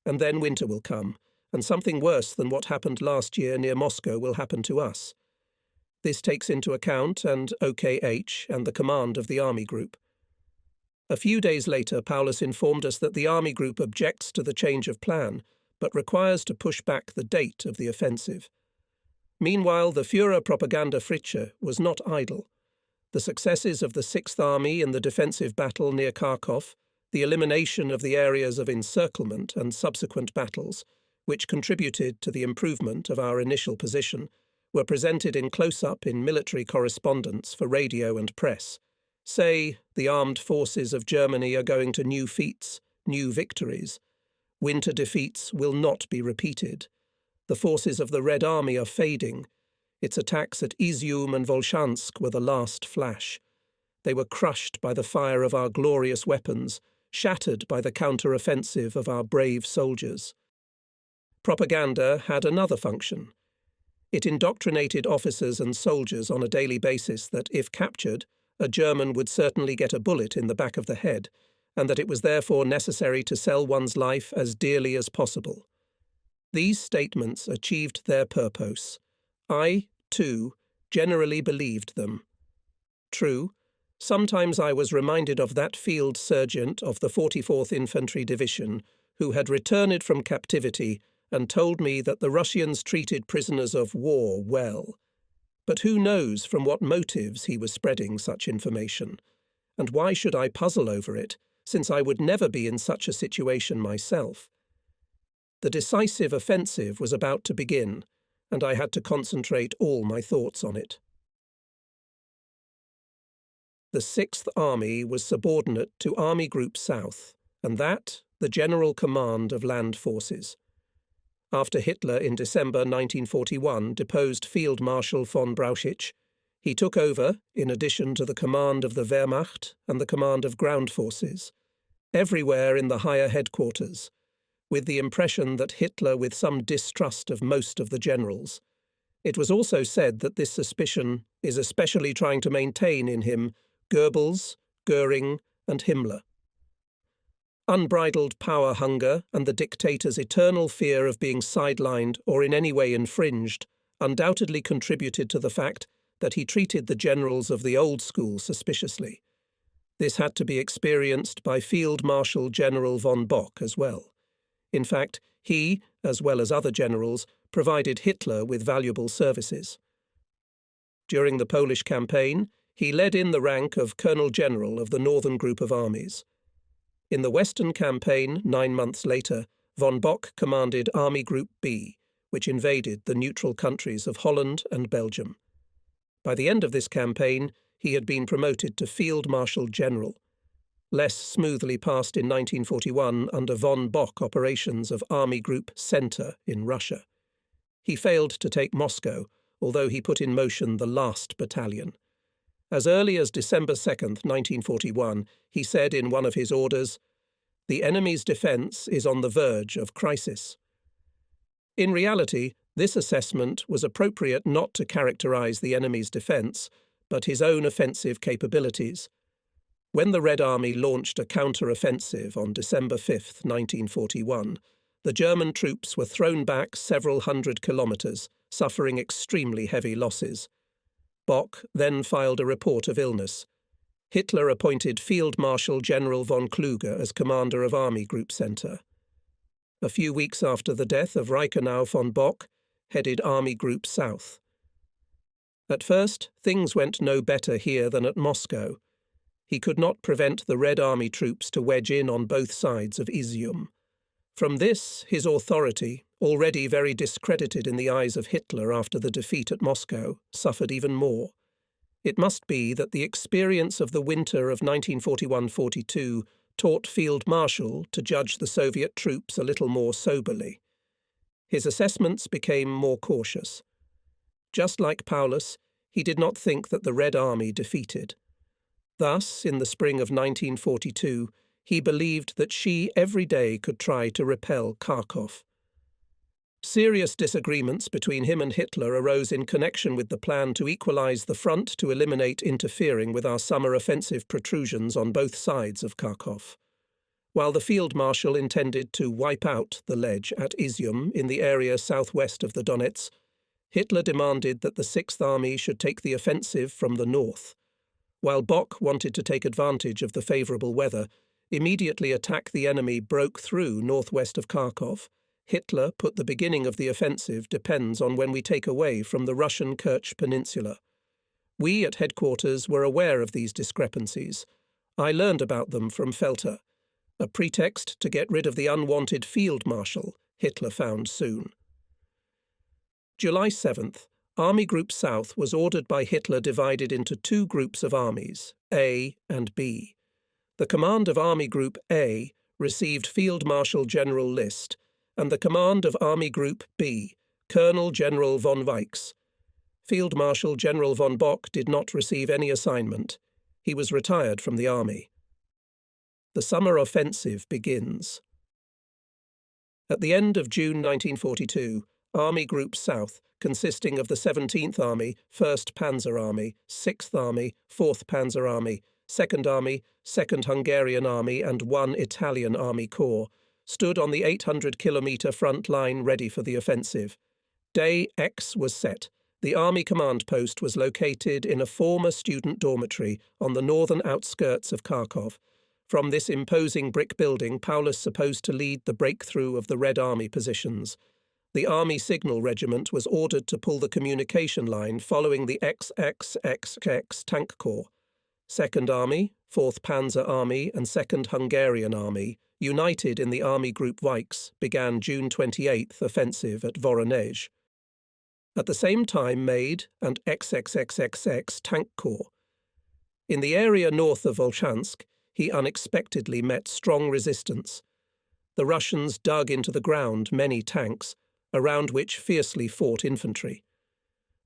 And then winter will come, and something worse than what happened last year near Moscow will happen to us. This takes into account and OKH and the command of the Army Group. A few days later, Paulus informed us that the Army Group objects to the change of plan, but requires to push back the date of the offensive. Meanwhile, the Führer Propaganda Fritsche was not idle. The successes of the Sixth Army in the defensive battle near Kharkov, the elimination of the areas of encirclement and subsequent battles, which contributed to the improvement of our initial position, were presented in close-up in military correspondence for radio and press. Say, the armed forces of Germany are going to new feats, new victories. Winter defeats will not be repeated. The forces of the Red Army are fading. Its attacks at Izium and Volchansk were the last flash. They were crushed by the fire of our glorious weapons, shattered by the counter-offensive of our brave soldiers. Propaganda had another function. It indoctrinated officers and soldiers on a daily basis that, if captured, a German would certainly get a bullet in the back of the head, and that it was therefore necessary to sell one's life as dearly as possible. These statements achieved their purpose. I, too, generally believed them. True, sometimes I was reminded of that field sergeant of the 44th Infantry Division who had returned from captivity and told me that the Russians treated prisoners of war well. But who knows from what motives he was spreading such information? And why should I puzzle over it, since I would never be in such a situation myself? The decisive offensive was about to begin, and I had to concentrate all my thoughts on it. The Sixth Army was subordinate to Army Group South, and that the General Command of Land Forces. After Hitler in December 1941 deposed Field Marshal von Brauchitsch, he took over, in addition to the command of the Wehrmacht and the command of ground forces, everywhere in the higher headquarters, with the impression that Hitler with some distrust of most of the generals. It was also said that this suspicion is especially trying to maintain in him Goebbels, Göring, and Himmler. Unbridled power hunger and the dictator's eternal fear of being sidelined or in any way infringed undoubtedly contributed to the fact that he treated the generals of the old school suspiciously. This had to be experienced by Field Marshal General von Bock as well. In fact, he, as well as other generals, provided Hitler with valuable services. During the Polish campaign, he led in the rank of Colonel General of the Northern Group of Armies. In the Western campaign, 9 months later, von Bock commanded Army Group B, which invaded the neutral countries of Holland and Belgium. By the end of this campaign, he had been promoted to Field Marshal General, less smoothly passed in 1941 under von Bock operations of Army Group Center in Russia. He failed to take Moscow, although he put in motion the last battalion. As early as December 2nd, 1941, he said in one of his orders, "The enemy's defence is on the verge of crisis." In reality, this assessment was appropriate not to characterise the enemy's defence, but his own offensive capabilities. When the Red Army launched a counter-offensive on December 5th, 1941, the German troops were thrown back several hundred kilometres, suffering extremely heavy losses. Bock then filed a report of illness. Hitler appointed Field Marshal General von Kluge as commander of Army Group Center. A few weeks after the death of Reichenau von Bock, headed Army Group South. At first, things went no better here than at Moscow. He could not prevent the Red Army troops to wedge in on both sides of Izium. From this, his authority, already very discredited in the eyes of Hitler after the defeat at Moscow, suffered even more. It must be that the experience of the winter of 1941–42 taught Field Marshal to judge the Soviet troops a little more soberly. His assessments became more cautious. Just like Paulus, he did not think that the Red Army defeated. Thus, in the spring of 1942, he believed that she every day could try to repel Kharkov. Serious disagreements between him and Hitler arose in connection with the plan to equalize the front to eliminate interfering with our summer offensive protrusions on both sides of Kharkov. While the Field Marshal intended to wipe out the ledge at Izium in the area southwest of the Donets, Hitler demanded that the Sixth Army should take the offensive from the north. While Bock wanted to take advantage of the favourable weather, immediately attack the enemy broke through northwest of Kharkov, Hitler put the beginning of the offensive depends on when we take away from the Russian Kerch Peninsula. We at headquarters were aware of these discrepancies. I learned about them from Felter. A pretext to get rid of the unwanted Field Marshal, Hitler found soon. July 7th, Army Group South was ordered by Hitler divided into two groups of armies, A and B. The command of Army Group A received Field Marshal General List, and the command of Army Group B, Colonel General von Weichs. Field Marshal General von Bock did not receive any assignment. He was retired from the army. The summer offensive begins. At the end of June 1942, Army Group South, consisting of the 17th Army, 1st Panzer Army, 6th Army, 4th Panzer Army, 2nd Army, 2nd Hungarian Army and 1 Italian Army Corps, stood on the 800-kilometre front line ready for the offensive. Day X was set. The Army command post was located in a former student dormitory on the northern outskirts of Kharkov. From this imposing brick building, Paulus supposed to lead the breakthrough of the Red Army positions. The Army Signal Regiment was ordered to pull the communication line following the XXXX Tank Corps. 2nd Army, 4th Panzer Army and 2nd Hungarian Army, united in the Army Group Weichs, began June 28th offensive at Voronezh. At the same time Maid and XXXXX Tank Corps. In the area north of Volchansk, he unexpectedly met strong resistance. The Russians dug into the ground many tanks, around which fiercely fought infantry.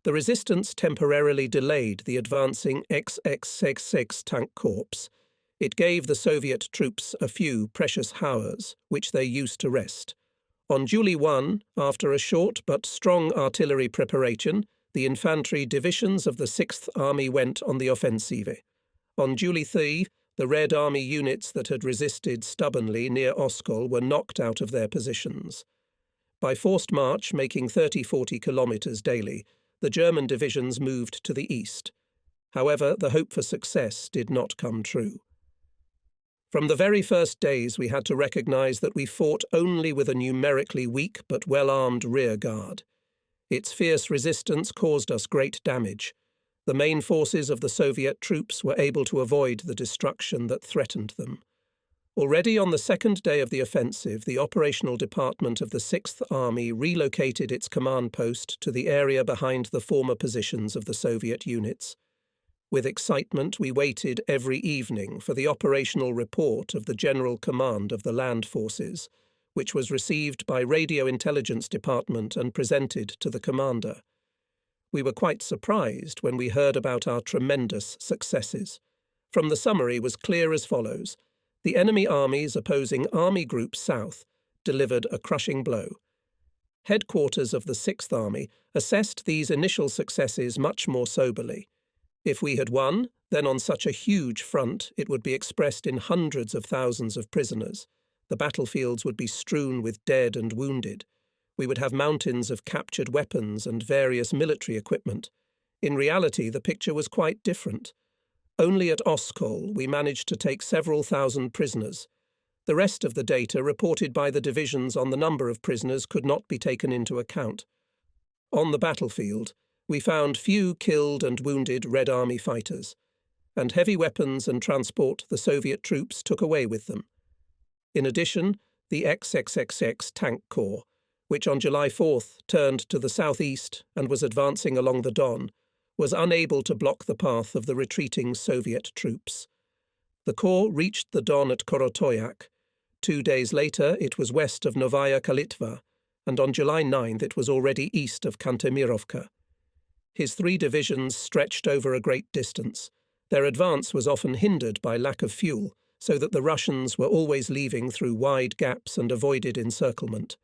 The resistance temporarily delayed the advancing XXXX Tank Corps. It gave the Soviet troops a few precious hours, which they used to rest. On July 1, after a short but strong artillery preparation, the infantry divisions of the 6th Army went on the offensive. On July 3, the Red Army units that had resisted stubbornly near Oskol were knocked out of their positions. By forced march, making 30–40 kilometres daily, the German divisions moved to the east. However, the hope for success did not come true. From the very first days we had to recognise that we fought only with a numerically weak but well-armed rear guard. Its fierce resistance caused us great damage. The main forces of the Soviet troops were able to avoid the destruction that threatened them. Already on the second day of the offensive, the operational department of the 6th Army relocated its command post to the area behind the former positions of the Soviet units. With excitement, we waited every evening for the operational report of the General Command of the Land Forces, which was received by Radio Intelligence Department and presented to the commander. We were quite surprised when we heard about our tremendous successes. From the summary was clear as follows. The enemy armies opposing Army Group South delivered a crushing blow. Headquarters of the 6th Army assessed these initial successes much more soberly. If we had won, then on such a huge front it would be expressed in hundreds of thousands of prisoners. The battlefields would be strewn with dead and wounded. We would have mountains of captured weapons and various military equipment. In reality, the picture was quite different. Only at Oskol we managed to take several thousand prisoners. The rest of the data reported by the divisions on the number of prisoners could not be taken into account. On the battlefield, we found few killed and wounded Red Army fighters, and heavy weapons and transport the Soviet troops took away with them. In addition, the XXXX Tank Corps, which on July 4th turned to the southeast and was advancing along the Don, was unable to block the path of the retreating Soviet troops. The corps reached the Don at Korotoyak. 2 days later it was west of Novaya Kalitva, and on July 9th it was already east of Kantemirovka. His 3 divisions stretched over a great distance. Their advance was often hindered by lack of fuel, so that the Russians were always leaving through wide gaps and avoided encirclement.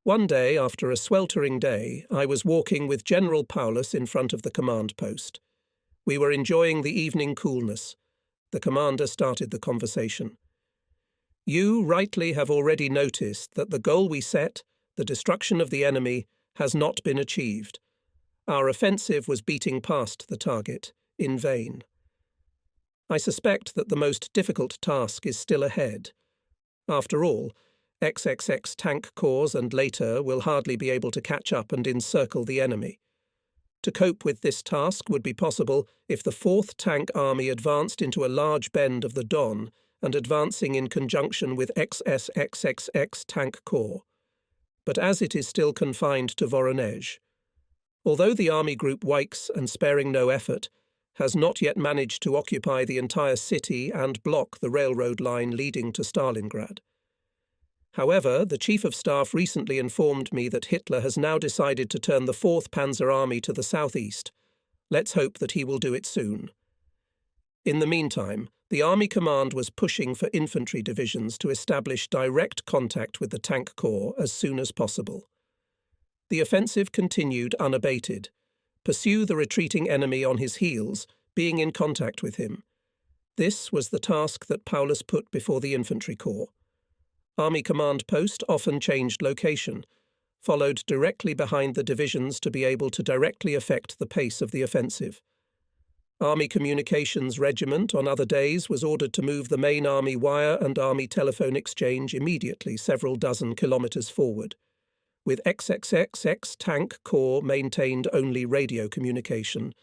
One day, after a sweltering day, I was walking with General Paulus in front of the command post. We were enjoying the evening coolness. The commander started the conversation. "You rightly have already noticed that the goal we set, the destruction of the enemy, has not been achieved. Our offensive was beating past the target, in vain. I suspect that the most difficult task is still ahead. After all, XXX tank corps and later will hardly be able to catch up and encircle the enemy. To cope with this task would be possible if the 4th Tank Army advanced into a large bend of the Don and advancing in conjunction with XSXXX Tank Corps. But as it is still confined to Voronezh, although the Army Group Wykes, and sparing no effort, has not yet managed to occupy the entire city and block the railroad line leading to Stalingrad. However, the Chief of Staff recently informed me that Hitler has now decided to turn the 4th Panzer Army to the southeast. Let's hope that he will do it soon. In the meantime, the Army Command was pushing for infantry divisions to establish direct contact with the Tank Corps as soon as possible. The offensive continued unabated. Pursue the retreating enemy on his heels, being in contact with him. This was the task that Paulus put before the infantry corps. Army command post often changed location, followed directly behind the divisions to be able to directly affect the pace of the offensive. Army Communications Regiment on other days was ordered to move the main army wire and army telephone exchange immediately several dozen kilometres forward. With XXXX Tank Corps maintained only radio communication,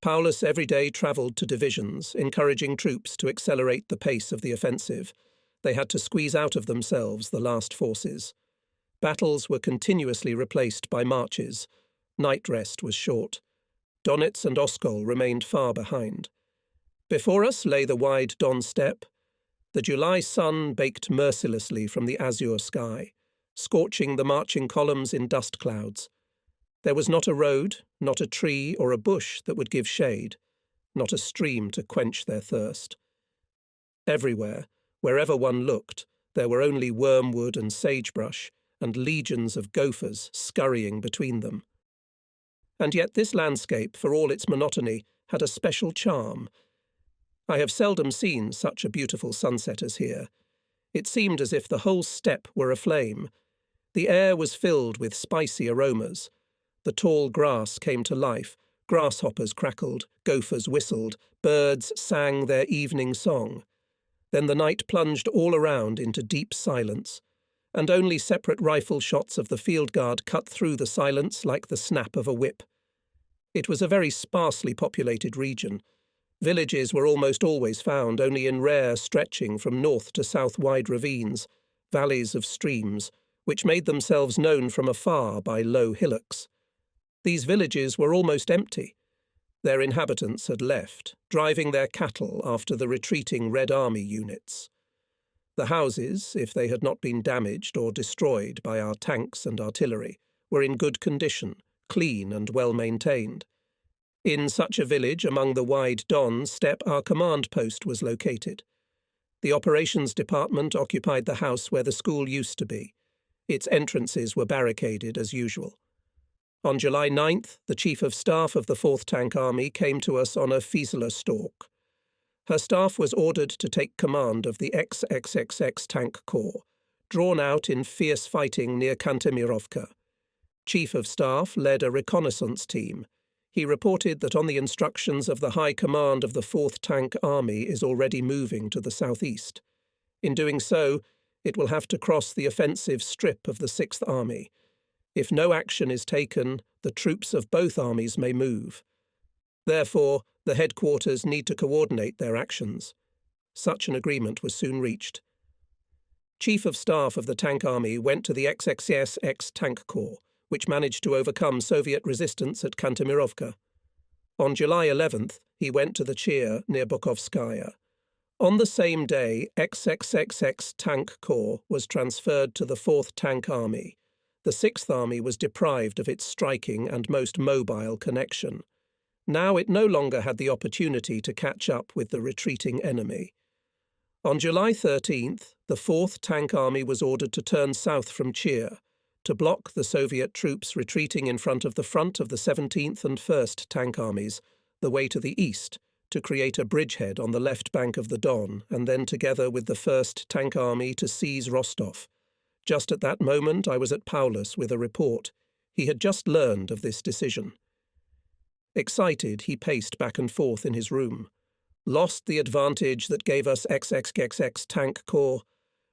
Paulus every day travelled to divisions, encouraging troops to accelerate the pace of the offensive. They had to squeeze out of themselves the last forces. Battles were continuously replaced by marches. Night rest was short. Donitz and Oskol remained far behind. Before us lay the wide Don steppe. The July sun baked mercilessly from the azure sky, scorching the marching columns in dust clouds. There was not a road, not a tree or a bush that would give shade, not a stream to quench their thirst. Everywhere, wherever one looked, there were only wormwood and sagebrush, and legions of gophers scurrying between them. And yet this landscape, for all its monotony, had a special charm. I have seldom seen such a beautiful sunset as here. It seemed as if the whole steppe were aflame. The air was filled with spicy aromas. The tall grass came to life, grasshoppers crackled, gophers whistled, birds sang their evening song. Then the night plunged all around into deep silence, and only separate rifle shots of the field guard cut through the silence like the snap of a whip. It was a very sparsely populated region. Villages were almost always found, only in rare stretching from north to south wide ravines, valleys of streams, which made themselves known from afar by low hillocks. These villages were almost empty. Their inhabitants had left, driving their cattle after the retreating Red Army units. The houses, if they had not been damaged or destroyed by our tanks and artillery, were in good condition, clean and well maintained. In such a village among the wide Don steppe our command post was located. The operations department occupied the house where the school used to be. Its entrances were barricaded as usual. On July 9th, the Chief of Staff of the 4th Tank Army came to us on a Fieseler stalk. Her staff was ordered to take command of the XXXX Tank Corps, drawn out in fierce fighting near Kantemirovka. Chief of Staff led a reconnaissance team. He reported that on the instructions of the High Command of the 4th Tank Army is already moving to the southeast. In doing so, it will have to cross the offensive strip of the 6th Army. If no action is taken, the troops of both armies may move. Therefore, the headquarters need to coordinate their actions. Such an agreement was soon reached. Chief of Staff of the Tank Army went to the XXXX Tank Corps, which managed to overcome Soviet resistance at Kantemirovka. On July 11th, he went to the Chir near Bukovskaya. On the same day, XXXX Tank Corps was transferred to the 4th Tank Army. the Sixth Army was deprived of its striking and most mobile connection. Now it no longer had the opportunity to catch up with the retreating enemy. On July 13th, the 4th Tank Army was ordered to turn south from Chir, to block the Soviet troops retreating in front of the 17th and 1st Tank Armies, the way to the east, to create a bridgehead on the left bank of the Don, and then together with the 1st Tank Army to seize Rostov. Just at that moment I was at Paulus with a report. He had just learned of this decision. Excited, he paced back and forth in his room. Lost the advantage that gave us XXXX Tank Corps.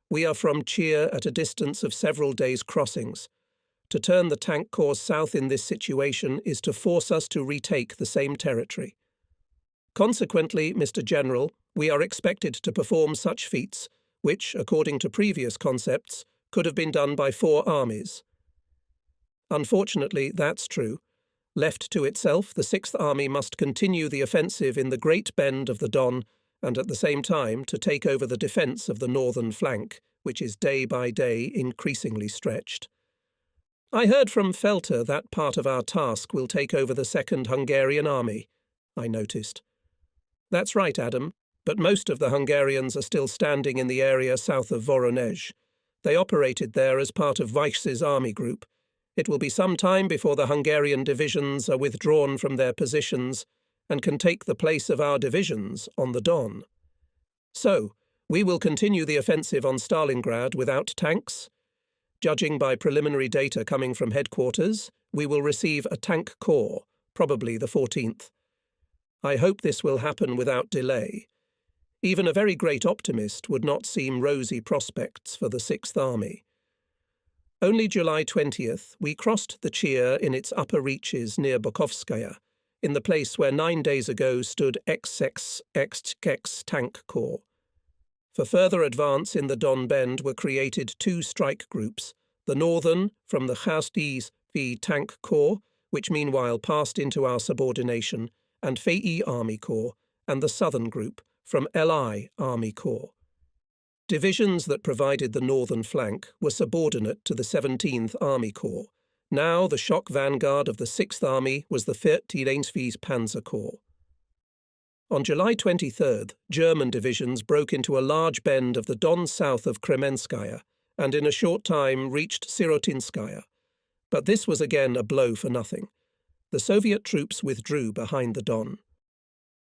We are from Chir at a distance of several days' crossings. To turn the Tank Corps south in this situation is to force us to retake the same territory. Consequently, Mr. General, we are expected to perform such feats, which, according to previous concepts, could have been done by 4 armies. Unfortunately, that's true. Left to itself, the Sixth Army must continue the offensive in the Great Bend of the Don, and at the same time to take over the defence of the northern flank, which is day by day increasingly stretched. I heard from Felter that part of our task will take over the Second Hungarian Army, I noticed. That's right, Adam, but most of the Hungarians are still standing in the area south of Voronezh. They operated there as part of Weiss's army group. It will be some time before the Hungarian divisions are withdrawn from their positions and can take the place of our divisions on the Don. So, we will continue the offensive on Stalingrad without tanks. Judging by preliminary data coming from headquarters, we will receive a tank corps, probably the 14th. I hope this will happen without delay. Even a very great optimist would not seem rosy prospects for the Sixth Army. Only July 20th, we crossed the Chir in its upper reaches near Bukovskaya, in the place where 9 days ago stood XXXX Tank Corps. For further advance in the Don Bend were created 2 strike groups, the northern from the Khast V Tank Corps, which meanwhile passed into our subordination, and Fei Army Corps, and the southern group from Li Army Corps. Divisions that provided the northern flank were subordinate to the 17th Army Corps. Now the shock vanguard of the 6th Army was the 13th Panzer Corps. On July 23rd, German divisions broke into a large bend of the Don south of Kremenskaya, and in a short time reached Sirotinskaya. But this was again a blow for nothing. The Soviet troops withdrew behind the Don.